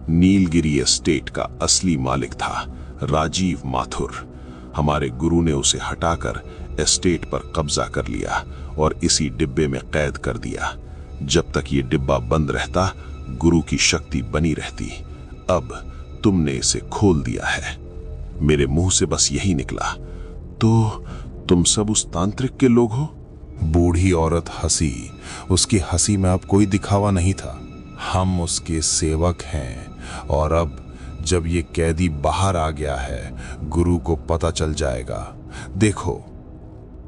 नीलगिरी एस्टेट का असली मालिक था, राजीव माथुर। हमारे गुरु ने उसे हटाकर एस्टेट पर कब्जा कर लिया और इसी डिब्बे में कैद कर दिया। जब तक ये डिब्बा बंद रहता, गुरु की शक्ति बनी रहती। अब तुमने इसे खोल दिया है। मेरे मुंह से बस यही निकला, तो तुम सब उस तांत्रिक के लोग हो? बूढ़ी औरत हंसी। उसकी हंसी में अब कोई दिखावा नहीं था। हम उसके सेवक हैं और अब जब ये कैदी बाहर आ गया है, गुरु को पता चल जाएगा। देखो,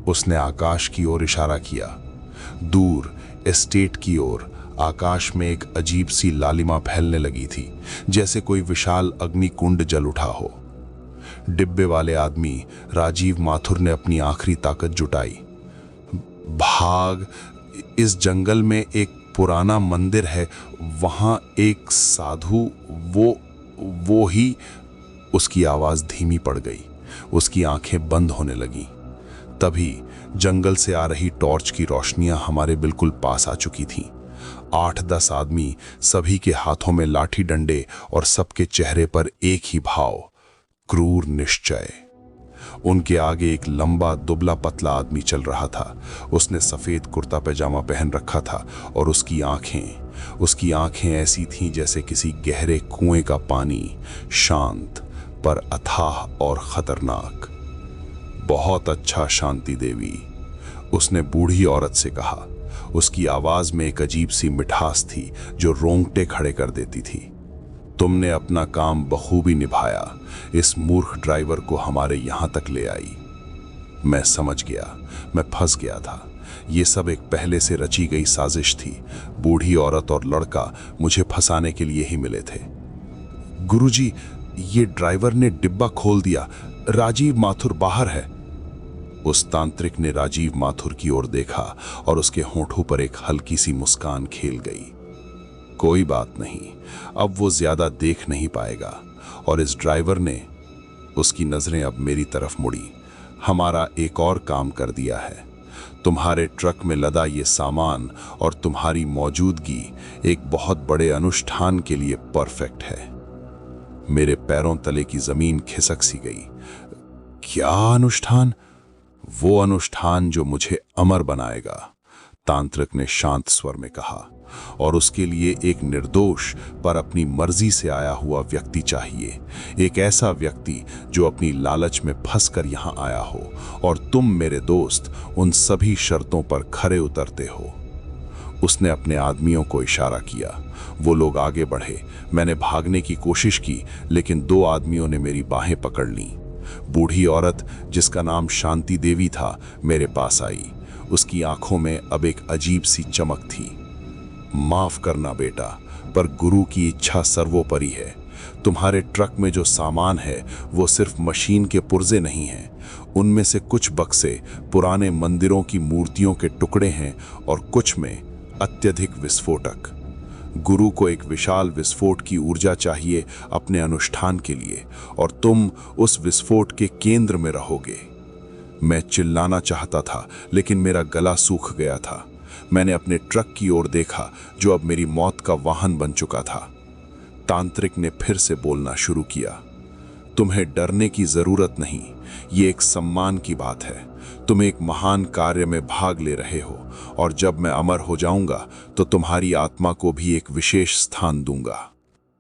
उसने आकाश की ओर इशारा किया। दूर एस्टेट की ओर आकाश में एक अजीब सी लालिमा फैलने लगी थी, जैसे कोई विशाल अग्निकुंड जल उठा हो। डिब्बे वाले आदमी राजीव माथुर ने अपनी आखिरी ताकत जुटाई। भाग, इस जंगल में एक पुराना मंदिर है, वहां एक साधु, वो ही। उसकी आवाज धीमी पड़ गई। उसकी आंखें बंद होने लगीं। तभी जंगल से आ रही टॉर्च की रोशनियां हमारे बिल्कुल पास आ चुकी थीं। 8-10 आदमी, सभी के हाथों में लाठी डंडे और सबके चेहरे पर एक ही भाव, क्रूर निश्चय। उनके आगे एक लंबा दुबला पतला आदमी चल रहा था। उसने सफेद कुर्ता पैजामा पहन रखा था और उसकी आंखें ऐसी थीं जैसे किसी गहरे कुएं का पानी, शांत पर अथाह और खतरनाक। बहुत अच्छा शांति देवी, उसने बूढ़ी औरत से कहा। उसकी आवाज में एक अजीब सी मिठास थी जो रोंगटे खड़े कर देती थी। तुमने अपना काम बखूबी निभाया। इस मूर्ख ड्राइवर को हमारे यहां तक ले आई। मैं समझ गया, मैं फंस गया था। ये सब एक पहले से रची गई साजिश थी। बूढ़ी औरत और लड़का मुझे फंसाने के लिए ही मिले थे। गुरुजी, ये ड्राइवर ने डिब्बा खोल दिया। राजीव माथुर बाहर है। उस तांत्रिक ने राजीव माथुर की ओर देखा और उसके होंठों पर एक हल्की सी मुस्कान खेल गई। कोई बात नहीं, अब वो ज्यादा देख नहीं पाएगा। और इस ड्राइवर ने, उसकी नजरें अब मेरी तरफ मुड़ी, हमारा एक और काम कर दिया है। तुम्हारे ट्रक में लदा ये सामान और तुम्हारी मौजूदगी एक बहुत बड़े अनुष्ठान के लिए परफेक्ट है। मेरे पैरों तले की जमीन खिसक सी गई। क्या अनुष्ठान? वो अनुष्ठान जो मुझे अमर बनाएगा, तांत्रिक ने शांत स्वर में कहा। और उसके लिए एक निर्दोष पर अपनी मर्जी से आया हुआ व्यक्ति चाहिए, एक ऐसा व्यक्ति जो अपनी लालच में फंसकर यहां आया हो, और तुम मेरे दोस्त उन सभी शर्तों पर खरे उतरते हो। उसने अपने आदमियों को इशारा किया। वो लोग आगे बढ़े। मैंने भागने की कोशिश की, लेकिन 2 आदमियों ने मेरी बाहें पकड़ लीं। बूढ़ी औरत जिसका नाम शांति देवी था मेरे पास आई। उसकी आंखों में अब एक अजीब सी चमक थी। माफ करना बेटा, पर गुरु की इच्छा सर्वोपरि है। तुम्हारे ट्रक में जो सामान है वो सिर्फ मशीन के पुर्जे नहीं हैं, उनमें से कुछ बक्से पुराने मंदिरों की मूर्तियों के टुकड़े हैं और कुछ में अत्यधिक विस्फोटक। गुरु को एक विशाल विस्फोट की ऊर्जा चाहिए अपने अनुष्ठान के लिए, और तुम उस विस्फोट के केंद्र में रहोगे। मैं चिल्लाना चाहता था, लेकिन मेरा गला सूख गया था। मैंने अपने ट्रक की ओर देखा जो अब मेरी मौत का वाहन बन चुका था। तांत्रिक ने फिर से बोलना शुरू किया। तुम्हें डरने की जरूरत नहीं, ये एक सम्मान की बात है। तुम एक महान कार्य में भाग ले रहे हो, और जब मैं अमर हो जाऊंगा तो तुम्हारी आत्मा को भी एक विशेष स्थान दूंगा।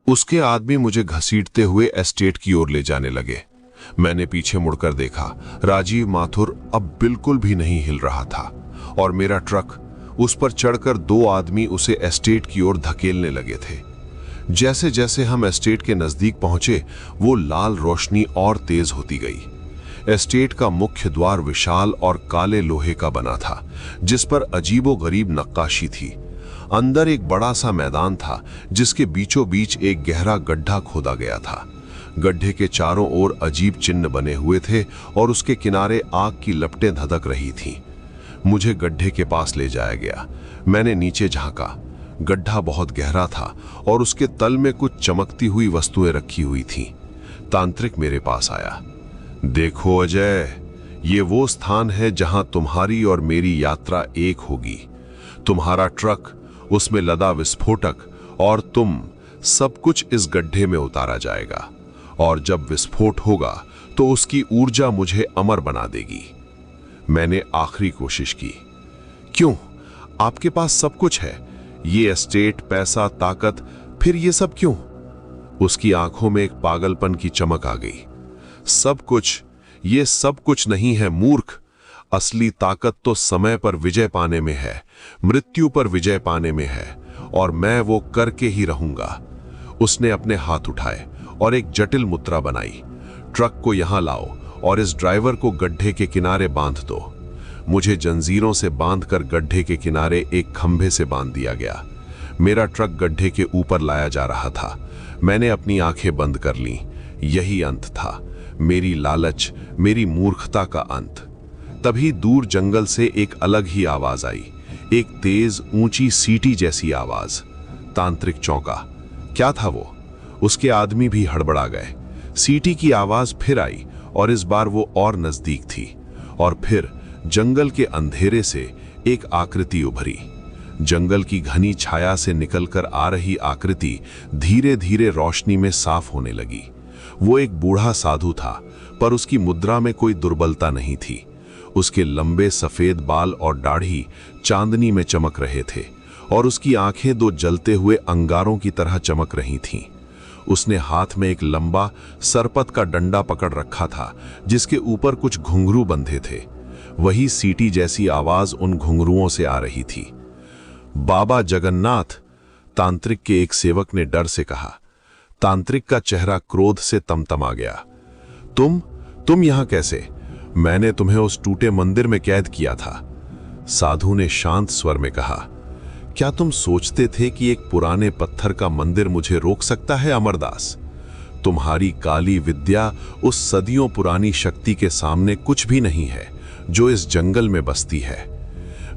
उसके आदमी मुझे घसीटते हुए एस्टेट की ओर ले जाने लगे। मैंने पीछे मुड़कर देखा। राजीव माथुर अब बिल्कुल भी नहीं हिल रहा था, और मेरा ट्रक, उस पर चढ़कर 2 आदमी उसे एस्टेट की ओर धकेलने लगे थे। जैसे जैसे हम एस्टेट के नजदीक पहुंचे, वो लाल रोशनी और तेज होती गई। एस्टेट का मुख्य द्वार विशाल और काले लोहे का बना था, जिस पर अजीबोगरीब नक्काशी थी। अंदर एक बड़ा सा मैदान था, जिसके बीचों बीच एक गहरा गड्ढा खोदा गया था। गड्ढे के चारों ओर अजीब चिन्ह बने हुए थे, और उसके किनारे आग की लपटें धधक रही थीं। मुझे गड्ढे के पास ले जाया गया। मैंने नीचे झांका। गड्ढा बहुत गहरा था, और उसके तल में कुछ चमकती हुई वस्तुएं रखी हुई थीं। तांत्रिक मेरे पास आया। देखो अजय, ये वो स्थान है जहां तुम्हारी और मेरी यात्रा एक होगी। तुम्हारा ट्रक, उसमें लदा विस्फोटक और तुम, सब कुछ इस गड्ढे में उतारा जाएगा, और जब विस्फोट होगा तो उसकी ऊर्जा मुझे अमर बना देगी। मैंने आखिरी कोशिश की। क्यों? आपके पास सब कुछ है, ये एस्टेट, पैसा, ताकत, फिर ये सब क्यों? उसकी आंखों में एक पागलपन की चमक आ गई। सब कुछ, ये सब कुछ नहीं है मूर्ख। असली ताकत तो समय पर विजय पाने में है, मृत्यु पर विजय पाने में है, और मैं वो करके ही रहूंगा। उसने अपने हाथ उठाए और एक जटिल मुद्रा बनाई। ट्रक को यहां लाओ और इस ड्राइवर को गड्ढे के किनारे बांध दो। मुझे जंजीरों से बांधकर गड्ढे के किनारे एक खंभे से बांध दिया गया। मेरा ट्रक गड्ढे के ऊपर लाया जा रहा था। मैंने अपनी आंखें बंद कर लीं। यही अंत था, मेरी लालच, मेरी मूर्खता का अंत। तभी दूर जंगल से एक अलग ही आवाज आई, एक तेज ऊंची सीटी जैसी आवाज। तांत्रिक चौंका। क्या था वो? उसके आदमी भी हड़बड़ा गए। सीटी की आवाज फिर आई, और इस बार वो और नजदीक थी। और फिर जंगल के अंधेरे से एक आकृति उभरी। जंगल की घनी छाया से निकलकर आ रही आकृति धीरे धीरे रोशनी में साफ होने लगी। वो एक बूढ़ा साधु था, पर उसकी मुद्रा में कोई दुर्बलता नहीं थी। उसके लंबे सफेद बाल और दाढ़ी चांदनी में चमक रहे थे, और उसकी आंखें 2 जलते हुए अंगारों की तरह चमक रही थीं। उसने हाथ में एक लंबा सरपत का डंडा पकड़ रखा था, जिसके ऊपर कुछ घुंघरू बंधे थे। वही सीटी जैसी आवाज उन घुंघरुओं से आ रही थी। बाबा जगन्नाथ, तांत्रिक के एक सेवक ने डर से कहा। तांत्रिक का चेहरा क्रोध से तमतमा गया। तुम यहां कैसे? मैंने तुम्हें उस टूटे मंदिर में कैद किया था। साधु ने शांत स्वर में कहा। क्या तुम सोचते थे कि एक पुराने पत्थर का मंदिर मुझे रोक सकता है अमरदास? तुम्हारी काली विद्या उस सदियों पुरानी शक्ति के सामने कुछ भी नहीं है जो इस जंगल में बसती है।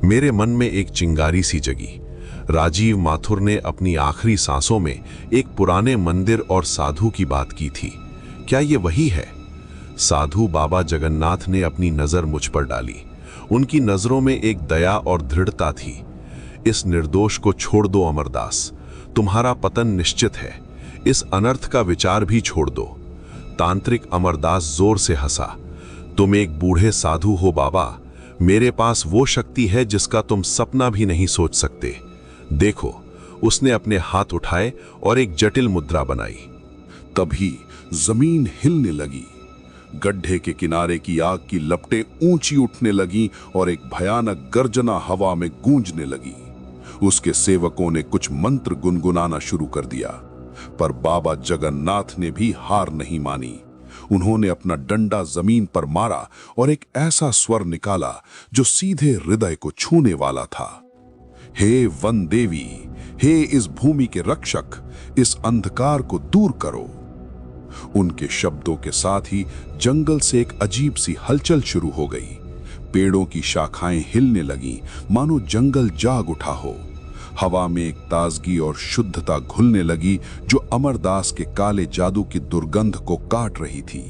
मेरे मन में एक चिंगारी सी जगी। राजीव माथुर ने अपनी आखिरी सांसों में एक पुराने मंदिर और साधु की बात की थी। क्या ये वही है? साधु बाबा जगन्नाथ ने अपनी नजर मुझ पर डाली। उनकी नजरों में एक दया और दृढ़ता थी। इस निर्दोष को छोड़ दो अमरदास, तुम्हारा पतन निश्चित है। इस अनर्थ का विचार भी छोड़ दो। तांत्रिक अमरदास जोर से हंसा। तुम एक बूढ़े साधु हो बाबा, मेरे पास वो शक्ति है जिसका तुम सपना भी नहीं सोच सकते। देखो, उसने अपने हाथ उठाए और एक जटिल मुद्रा बनाई। तभी जमीन हिलने लगी। गड्ढे के किनारे की आग की लपटें ऊंची उठने लगी और एक भयानक गर्जना हवा में गूंजने लगी। उसके सेवकों ने कुछ मंत्र गुनगुनाना शुरू कर दिया, पर बाबा जगन्नाथ ने भी हार नहीं मानी। उन्होंने अपना डंडा जमीन पर मारा और एक ऐसा स्वर निकाला जो सीधे हृदय को छूने वाला था। हे वन देवी, हे इस भूमि के रक्षक, इस अंधकार को दूर करो। उनके शब्दों के साथ ही जंगल से एक अजीब सी हलचल शुरू हो गई। पेड़ों की शाखाएं हिलने लगीं, मानो जंगल जाग उठा हो। हवा में एक ताजगी और शुद्धता घुलने लगी जो अमरदास के काले जादू की दुर्गंध को काट रही थी।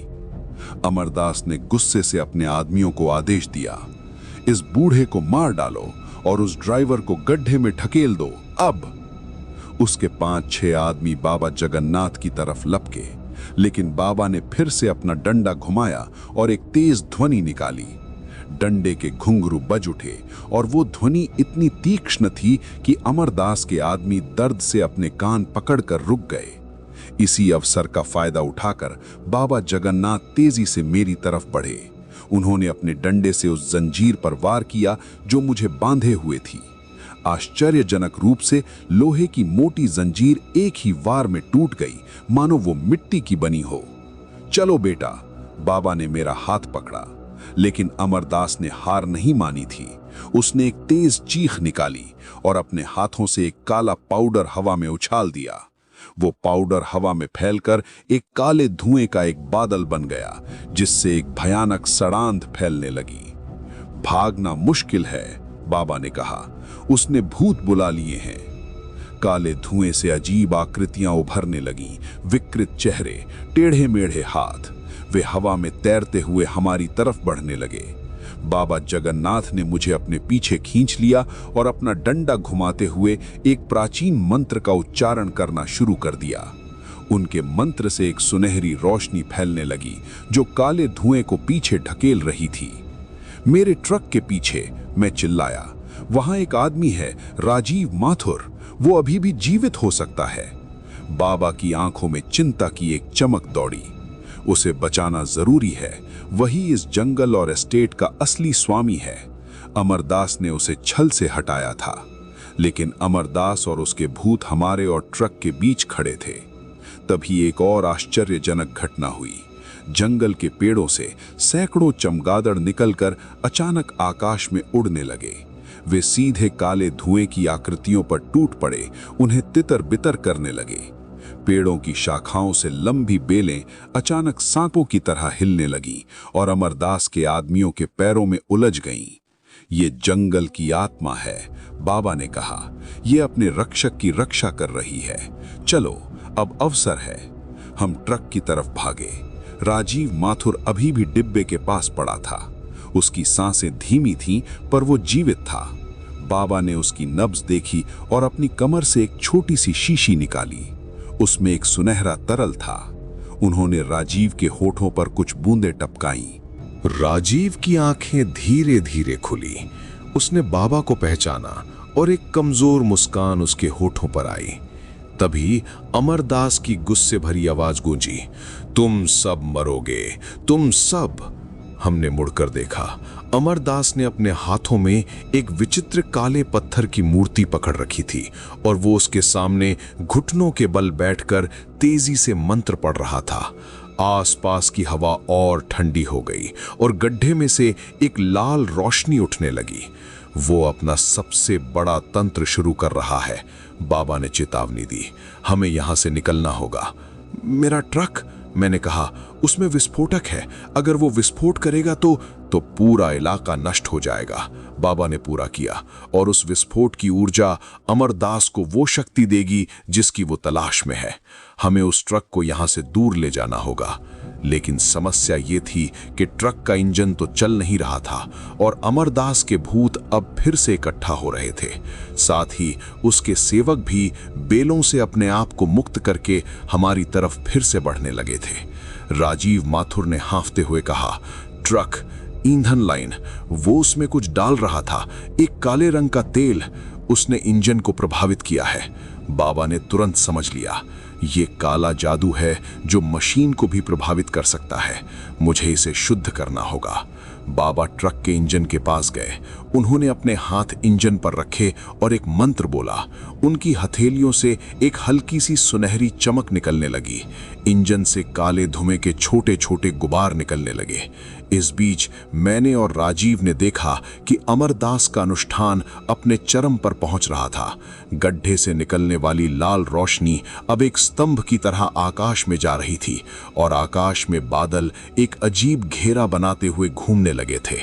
अमरदास ने गुस्से से अपने आदमियों को आदेश दिया, इस बूढ़े को मार डालो और उस ड्राइवर को गड्ढे में ढकेल दो अब। उसके 5-6 आदमी बाबा जगन्नाथ की तरफ लपके, लेकिन बाबा ने फिर से अपना डंडा घुमाया और एक तेज ध्वनि निकाली। डंडे के घुंघरू बज उठे और वो ध्वनि इतनी तीक्ष्ण थी कि अमरदास के आदमी दर्द से अपने कान पकड़कर रुक गए। इसी अवसर का फायदा उठाकर बाबा जगन्नाथ तेजी से मेरी तरफ बढ़े। उन्होंने अपने डंडे से उस जंजीर पर वार किया जो मुझे बांधे हुए थी। आश्चर्यजनक रूप से लोहे की मोटी जंजीर एक ही वार में टूट गई, मानो वो मिट्टी की बनी हो। चलो बेटा, बाबा ने मेरा हाथ पकड़ा, लेकिन अमरदास ने हार नहीं मानी थी। उसने एक तेज चीख निकाली और अपने हाथों से एक काला पाउडर हवा में उछाल दिया। वो पाउडर हवा में फैलकर एक काले धुएं का एक बादल बन गया, जिससे एक भयानक सड़ांध फैलने लगी। भागना मुश्किल है, बाबा ने कहा। उसने भूत बुला लिए हैं। काले धुएं से अजीब आकृतियां उभरने लगीं, विकृत चेहरे, टेढ़े मेढ़े हाथ। वे हवा में तैरते हुए हमारी तरफ बढ़ने लगे। बाबा जगन्नाथ ने मुझे अपने पीछे खींच लिया और अपना डंडा घुमाते हुए एक प्राचीन मंत्र का उच्चारण करना शुरू कर दिया। उनके मंत्र से एक सुनहरी रोशनी फैलने लगी जो काले धुएं को पीछे ढकेल रही थी। मेरे ट्रक के पीछे मैं चिल्लाया, वहां एक आदमी है, राजीव माथुर, वो अभी भी जीवित हो सकता है। बाबा की आंखों में चिंता की एक चमक दौड़ी। उसे बचाना जरूरी है, वही इस जंगल और एस्टेट का असली स्वामी है। अमरदास ने उसे छल से हटाया था, लेकिन अमरदास और उसके भूत हमारे और ट्रक के बीच खड़े थे। तभी एक और आश्चर्यजनक घटना हुई। जंगल के पेड़ों से सैकड़ों चमगादड़ निकलकर अचानक आकाश में उड़ने लगे। वे सीधे काले धुएं की आकृतियों पर टूट पड़े, उन्हें तितर बितर करने लगे। पेड़ों की शाखाओं से लंबी बेलें अचानक सांपों की तरह हिलने लगी और अमरदास के आदमियों के पैरों में उलझ गईं। ये जंगल की आत्मा है, बाबा ने कहा। ये अपने रक्षक की रक्षा कर रही है। चलो, अब अवसर है। हम ट्रक की तरफ भागे। राजीव माथुर अभी भी डिब्बे के पास पड़ा था। उसकी सांसें धीमी थीं, पर वो जीवित था। बाबा ने उसकी नब्ज देखी और अपनी कमर से एक छोटी सी शीशी निकाली। उसमें एक सुनहरा तरल था। उन्होंने राजीव के होठों पर कुछ बूंदें टपकाईं। राजीव की आंखें धीरे धीरे खुली। उसने बाबा को पहचाना और एक कमजोर मुस्कान उसके होठों पर आई। तभी अमरदास की गुस्से भरी आवाज गूंजी, तुम सब मरोगे, तुम सब। हमने मुड़कर देखा। अमरदास ने अपने हाथों में एक विचित्र काले पत्थर की मूर्ति पकड़ रखी थी और वो उसके सामने घुटनों के बल बैठकर तेजी से मंत्र पढ़ रहा था। आसपास की हवा और ठंडी हो गई और गड्ढे में से एक लाल रोशनी उठने लगी। वो अपना सबसे बड़ा तंत्र शुरू कर रहा है। बाबा ने चेतावनी दी, हमें यहां से निकलना होगा। मेरा ट्रक, मैंने कहा। उसमें विस्फोटक है, अगर वो विस्फोट करेगा तो पूरा इलाका नष्ट हो जाएगा। बाबा ने पूरा किया, और उस विस्फोट की ऊर्जा अमरदास को वो शक्ति देगी जिसकी वो तलाश में है। हमें उस ट्रक को यहां से दूर ले जाना होगा। लेकिन समस्या ये थी कि ट्रक का इंजन तो चल नहीं रहा था और अमरदास के भूत अब फिर से इकट्ठा हो रहे थे। साथ ही उसके सेवक भी बेलों से अपने आप को मुक्त करके हमारी तरफ फिर से बढ़ने लगे थे। राजीव माथुर ने हांफते हुए कहा, ट्रक, ईंधन लाइन, वो उसमें कुछ डाल रहा था, एक काले रंग का तेल, उसने इंजन को प्रभावित किया है। बाबा ने तुरंत समझ लिया, ये काला जादू है जो मशीन को भी प्रभावित कर सकता है। मुझे इसे शुद्ध करना होगा। बाबा ट्रक के इंजन के पास गए। उन्होंने अपने हाथ इंजन पर रखे और एक मंत्र बोला। उनकी हथेलियों से एक हल्की सी सुनहरी चमक निकलने लगी। इंजन से काले धुएं के छोटे छोटे गुबार निकलने लगे। इस बीच मैंने और राजीव ने देखा कि अमरदास का अनुष्ठान अपने चरम पर पहुंच रहा था। गड्ढे से निकलने वाली लाल रोशनी अब एक स्तंभ की तरह आकाश में जा रही थी और आकाश में बादल एक अजीब घेरा बनाते हुए घूमने लगे थे।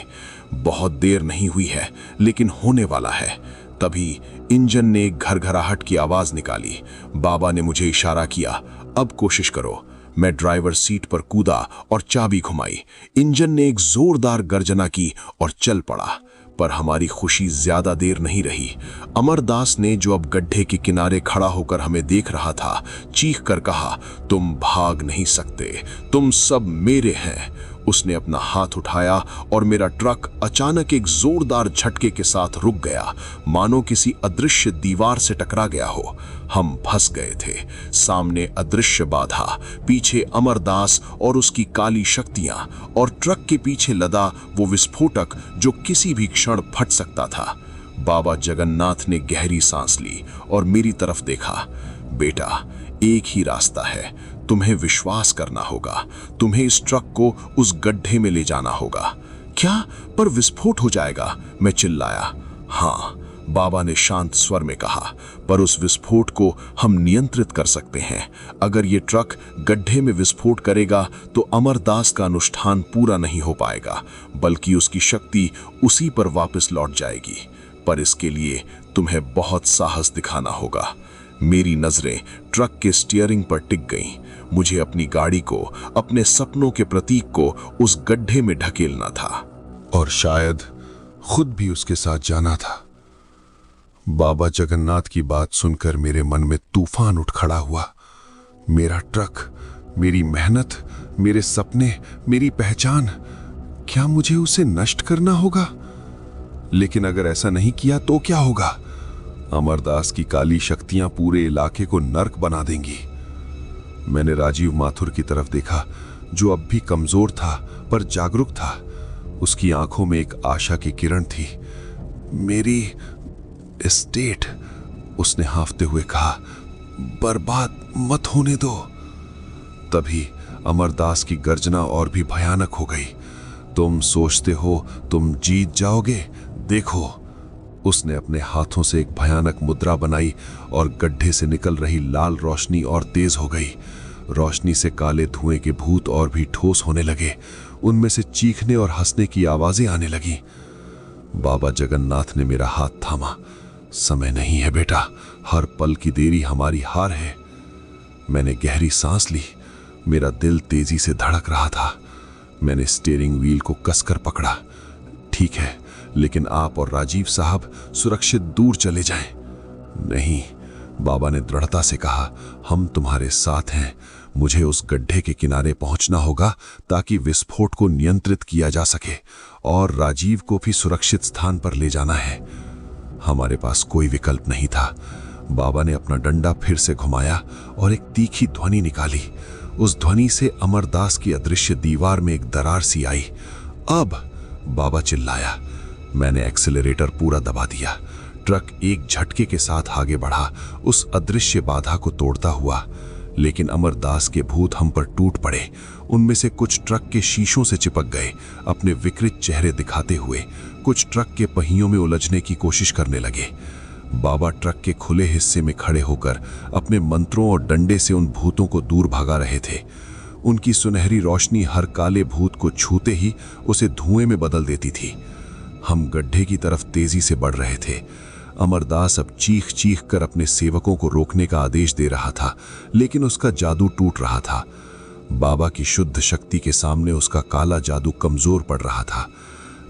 बहुत देर नहीं हुई है, लेकिन होने वाला है। तभी इंजन ने एक घरघराहट की आवाज निकाली। बाबा ने मुझे इशारा किया, अब कोशिश करो। मैं ड्राइवर सीट पर कूदा और चाबी घुमाई। इंजन ने एक जोरदार गर्जना की और चल पड़ा। पर हमारी खुशी ज्यादा देर नहीं रही। अमरदास ने, जो अब गड्ढे के किनारे खड़ा होकर हमें देख रहा था, चीख कर कहा, तुम भाग नहीं सकते, तुम सब मेरे हैं। उसने अपना हाथ उठाया और मेरा ट्रक अचानक एक जोरदार झटके के साथ रुक गया, मानो किसी अदृश्य दीवार से टकरा गया हो। हम फंस गए थे। सामने अदृश्य बाधा, पीछे अमरदास और उसकी काली शक्तियां, और ट्रक के पीछे लदा वो विस्फोटक जो किसी भी क्षण फट सकता था। बाबा जगन्नाथ ने गहरी सांस ली और मेरी तरफ देखा। बेटा, एक ही रास्ता है, तुम्हें विश्वास करना होगा। तुम्हें इस ट्रक को उस गड्ढे में ले जाना होगा। क्या? पर विस्फोट हो जाएगा, मैं चिल्लाया। हाँ, बाबा ने शांत स्वर में कहा, पर उस विस्फोट को हम नियंत्रित कर सकते हैं। अगर ये ट्रक गड्ढे में विस्फोट करेगा तो अमरदास का अनुष्ठान पूरा नहीं हो पाएगा, बल्कि उसकी शक्ति उसी पर वापस लौट जाएगी। पर इसके लिए तुम्हें बहुत साहस दिखाना होगा। मेरी नजरें ट्रक के स्टीयरिंग पर टिक गईं। मुझे अपनी गाड़ी को, अपने सपनों के प्रतीक को उस गड्ढे में ढकेलना था, और शायद खुद भी उसके साथ जाना था। बाबा जगन्नाथ की बात सुनकर मेरे मन में तूफान उठ खड़ा हुआ। मेरा ट्रक, मेरी मेहनत, मेरे सपने, मेरी पहचान, क्या मुझे उसे नष्ट करना होगा? लेकिन अगर ऐसा नहीं किया तो क्या होगा? अमरदास की काली शक्तियां पूरे इलाके को नर्क बना देंगी। मैंने राजीव माथुर की तरफ देखा, जो अब भी कमजोर था पर जागरूक था। उसकी आंखों में एक आशा की किरण थी। मेरी एस्टेट, उसने हांफते हुए कहा, बर्बाद मत होने दो। तभी अमरदास की गर्जना और भी भयानक हो गई। तुम सोचते हो तुम जीत जाओगे? देखो। उसने अपने हाथों से एक भयानक मुद्रा बनाई और गड्ढे से निकल रही लाल रोशनी और तेज हो गई। रोशनी से काले धुएं के भूत और भी ठोस होने लगे। उनमें से चीखने और हंसने की आवाजें आने लगी। बाबा जगन्नाथ ने मेरा हाथ थामा। समय नहीं है बेटा, हर पल की देरी हमारी हार है। मैंने गहरी सांस ली। मेरा दिल तेजी से धड़क रहा था। मैंने स्टीयरिंग व्हील को कसकर पकड़ा। ठीक है, लेकिन आप और राजीव साहब सुरक्षित दूर चले जाएं। नहीं, बाबा ने दृढ़ता से कहा, हम तुम्हारे साथ हैं। मुझे उस गड्ढे के किनारे पहुंचना होगा ताकि विस्फोट को नियंत्रित किया जा सके, और राजीव को भी सुरक्षित स्थान पर ले जाना है। हमारे पास कोई विकल्प नहीं था। बाबा ने अपना डंडा फिर से घुमाया और एक तीखी ध्वनि निकाली। उस ध्वनि से अमरदास की अदृश्य दीवार में एक दरार सी आई। अब, बाबा चिल्लाया। मैंने एक्सेलरेटर पूरा दबा दिया। ट्रक एक झटके के साथ आगे बढ़ा, उस अदृश्य बाधा को तोड़ता हुआ। लेकिन अमरदास के भूत हम पर टूट पड़े। उनमें से कुछ ट्रक के शीशों से चिपक गए, अपने विकृत चेहरे दिखाते हुए। कुछ ट्रक के पहियों में उलझने की कोशिश करने लगे। बाबा ट्रक के खुले हिस्से में खड़े होकर अपने मंत्रों और डंडे से उन भूतों को दूर भगा रहे थे। उनकी सुनहरी रोशनी हर काले भूत को छूते ही उसे धुएं में बदल देती थी। हम गड्ढे की तरफ तेजी से बढ़ रहे थे। अमरदास अब चीख चीख कर अपने सेवकों को रोकने का आदेश दे रहा था, लेकिन उसका जादू टूट रहा था। बाबा की शुद्ध शक्ति के सामने उसका काला जादू कमजोर पड़ रहा था।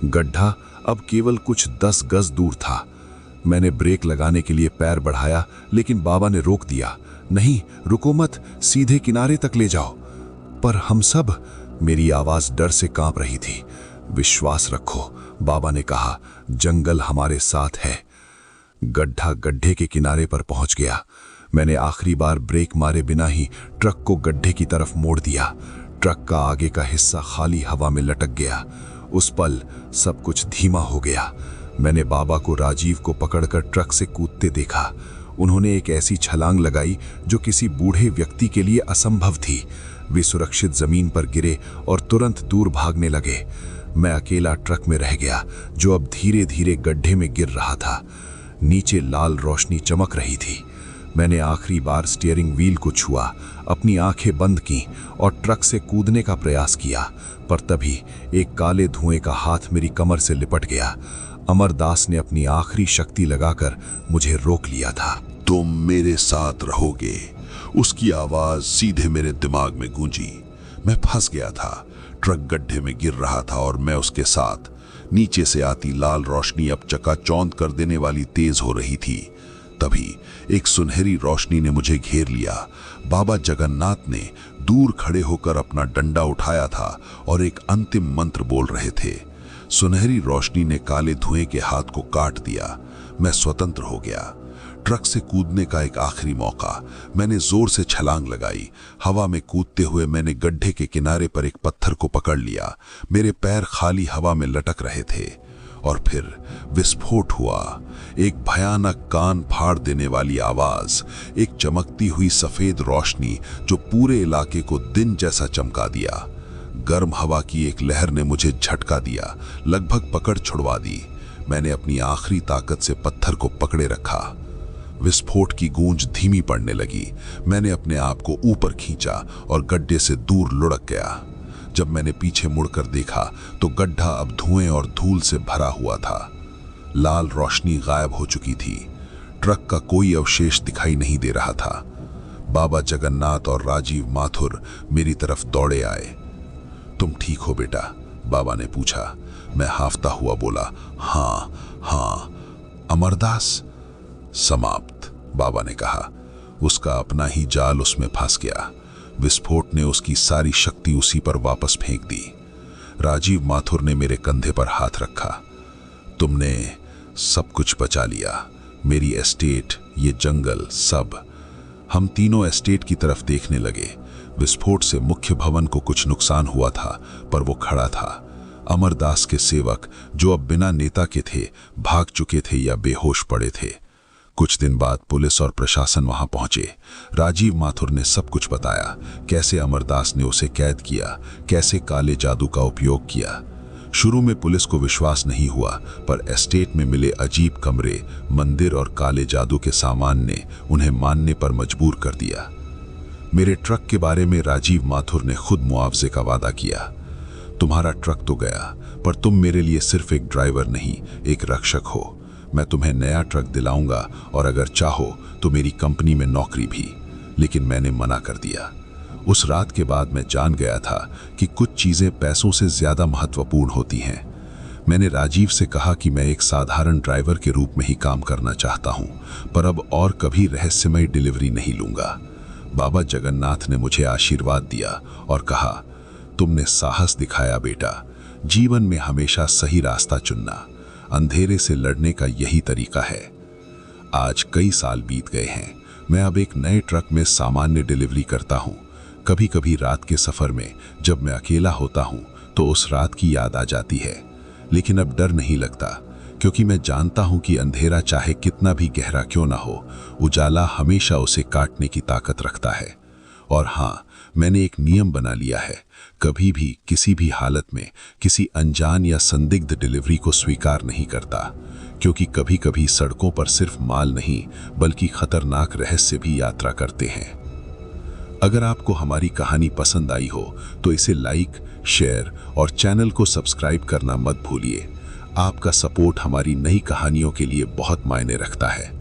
गड्ढा अब केवल कुछ 10 गज दूर था। मैंने ब्रेक लगाने के लिए पैर बढ़ाया, लेकिन बाबा ने रोक दिया। नहीं, रुको मत, सीधे किनारे तक ले जाओ। पर हम सब, मेरी आवाज डर से कांप रही थी। विश्वास रखो, बाबा ने कहा, जंगल हमारे साथ है। गड्ढा गड्ढे के किनारे पर पहुंच गया। मैंने आखिरी बार ब्रेक मारे बिना ही ट्रक को गड्ढे की तरफ मोड़ दिया। ट्रक का आगे का हिस्सा खाली हवा में लटक गया। उस पल सब कुछ धीमा हो गया। मैंने बाबा को राजीव को पकड़कर ट्रक से कूदते देखा। उन्होंने एक ऐसी छलांग लगाई जो किसी बूढ़े व्यक्ति के लिए असंभव थी। वे सुरक्षित जमीन पर गिरे और तुरंत दूर भागने लगे। मैं अकेला ट्रक में रह गया, जो अब धीरे धीरे गड्ढे में गिर रहा था। नीचे लाल रोशनी चमक रही थी। मैंने आखिरी बार स्टीयरिंग व्हील को छुआ, अपनी आंखें बंद की और ट्रक से कूदने का प्रयास किया, पर तभी एक काले धुएं का हाथ मेरी कमर से लिपट गया। अमरदास ने अपनी आखिरी शक्ति लगाकर मुझे रोक लिया था। तुम मेरे साथ रहोगे, उसकी आवाज सीधे मेरे दिमाग में गूंजी। मैं फंस गया था। ट्रक गड्ढे में गिर रहा था और मैं उसके साथ। नीचे से आती लाल रोशनी अब चकाचौंध कर देने वाली तेज हो रही थी। तभी एक सुनहरी रोशनी ने मुझे घेर लिया। बाबा जगन्नाथ ने दूर खड़े होकर अपना डंडा उठाया था और एक अंतिम मंत्र बोल रहे थे। सुनहरी रोशनी ने काले धुएं के हाथ को काट दिया। मैं स्वतंत्र हो गया। ट्रक से कूदने का एक आखिरी मौका। मैंने जोर से छलांग लगाई। हवा में कूदते हुए मैंने गड्ढे के किनारे पर एक पत्थर को पकड़ लिया। मेरे पैर खाली हवा में लटक रहे थे और फिर विस्फोट हुआ। एक भयानक कान फाड़ देने वाली आवाज, एक चमकती हुई सफेद रोशनी जो पूरे इलाके को दिन जैसा चमका दिया। गर्म हवा की एक लहर ने मुझे झटका दिया, लगभग पकड़ छुड़वा दी। मैंने अपनी आखिरी ताकत से पत्थर को पकड़े रखा। विस्फोट की गूंज धीमी पड़ने लगी। मैंने अपने आप को ऊपर खींचा और गड्ढे से दूर लुढ़क गया। जब मैंने पीछे मुड़कर देखा तो गड्ढा अब धुएं और धूल से भरा हुआ था। लाल रोशनी गायब हो चुकी थी। ट्रक का कोई अवशेष दिखाई नहीं दे रहा था। बाबा जगन्नाथ और राजीव माथुर मेरी तरफ दौड़े आए। तुम ठीक हो बेटा? बाबा ने पूछा। मैं हाफता हुआ बोला, हाँ हाँ। अमरदास? समाप्त, बाबा ने कहा। उसका अपना ही जाल उसमें फंस गया। विस्फोट ने उसकी सारी शक्ति उसी पर वापस फेंक दी। राजीव माथुर ने मेरे कंधे पर हाथ रखा। तुमने सब कुछ बचा लिया, मेरी एस्टेट, ये जंगल, सब। हम तीनों एस्टेट की तरफ देखने लगे। विस्फोट से मुख्य भवन को कुछ नुकसान हुआ था, पर वो खड़ा था। अमरदास के सेवक, जो अब बिना नेता के थे, भाग चुके थे या बेहोश पड़े थे। कुछ दिन बाद पुलिस और प्रशासन वहां पहुंचे। राजीव माथुर ने सब कुछ बताया, कैसे अमरदास ने उसे कैद किया, कैसे काले जादू का उपयोग किया। शुरू में पुलिस को विश्वास नहीं हुआ, पर एस्टेट में मिले अजीब कमरे, मंदिर और काले जादू के सामान ने उन्हें मानने पर मजबूर कर दिया। मेरे ट्रक के बारे में राजीव माथुर ने खुद मुआवजे का वादा किया। तुम्हारा ट्रक तो गया, पर तुम मेरे लिए सिर्फ एक ड्राइवर नहीं, एक रक्षक हो। मैं तुम्हें नया ट्रक दिलाऊंगा और अगर चाहो तो मेरी कंपनी में नौकरी भी। लेकिन मैंने मना कर दिया। उस रात के बाद मैं जान गया था कि कुछ चीजें पैसों से ज्यादा महत्वपूर्ण होती हैं। मैंने राजीव से कहा कि मैं एक साधारण ड्राइवर के रूप में ही काम करना चाहता हूं, पर अब और कभी रहस्यमय डिलीवरी नहीं लूंगा। बाबा जगन्नाथ ने मुझे आशीर्वाद दिया और कहा, तुमने साहस दिखाया बेटा। जीवन में हमेशा सही रास्ता चुनना, अंधेरे से लड़ने का यही तरीका है। आज कई साल बीत गए हैं। मैं अब एक नए ट्रक में सामान्य डिलीवरी करता हूं। कभी कभी रात के सफर में जब मैं अकेला होता हूं तो उस रात की याद आ जाती है, लेकिन अब डर नहीं लगता, क्योंकि मैं जानता हूं कि अंधेरा चाहे कितना भी गहरा क्यों ना हो, उजाला हमेशा उसे काटने की ताकत रखता है। और हाँ, मैंने एक नियम बना लिया है, कभी भी किसी भी हालत में किसी अनजान या संदिग्ध डिलीवरी को स्वीकार नहीं करता, क्योंकि कभी कभी सड़कों पर सिर्फ माल नहीं बल्कि खतरनाक रहस्य भी यात्रा करते हैं। अगर आपको हमारी कहानी पसंद आई हो तो इसे लाइक, शेयर और चैनल को सब्सक्राइब करना मत भूलिए। आपका सपोर्ट हमारी नई कहानियों के लिए बहुत मायने रखता है।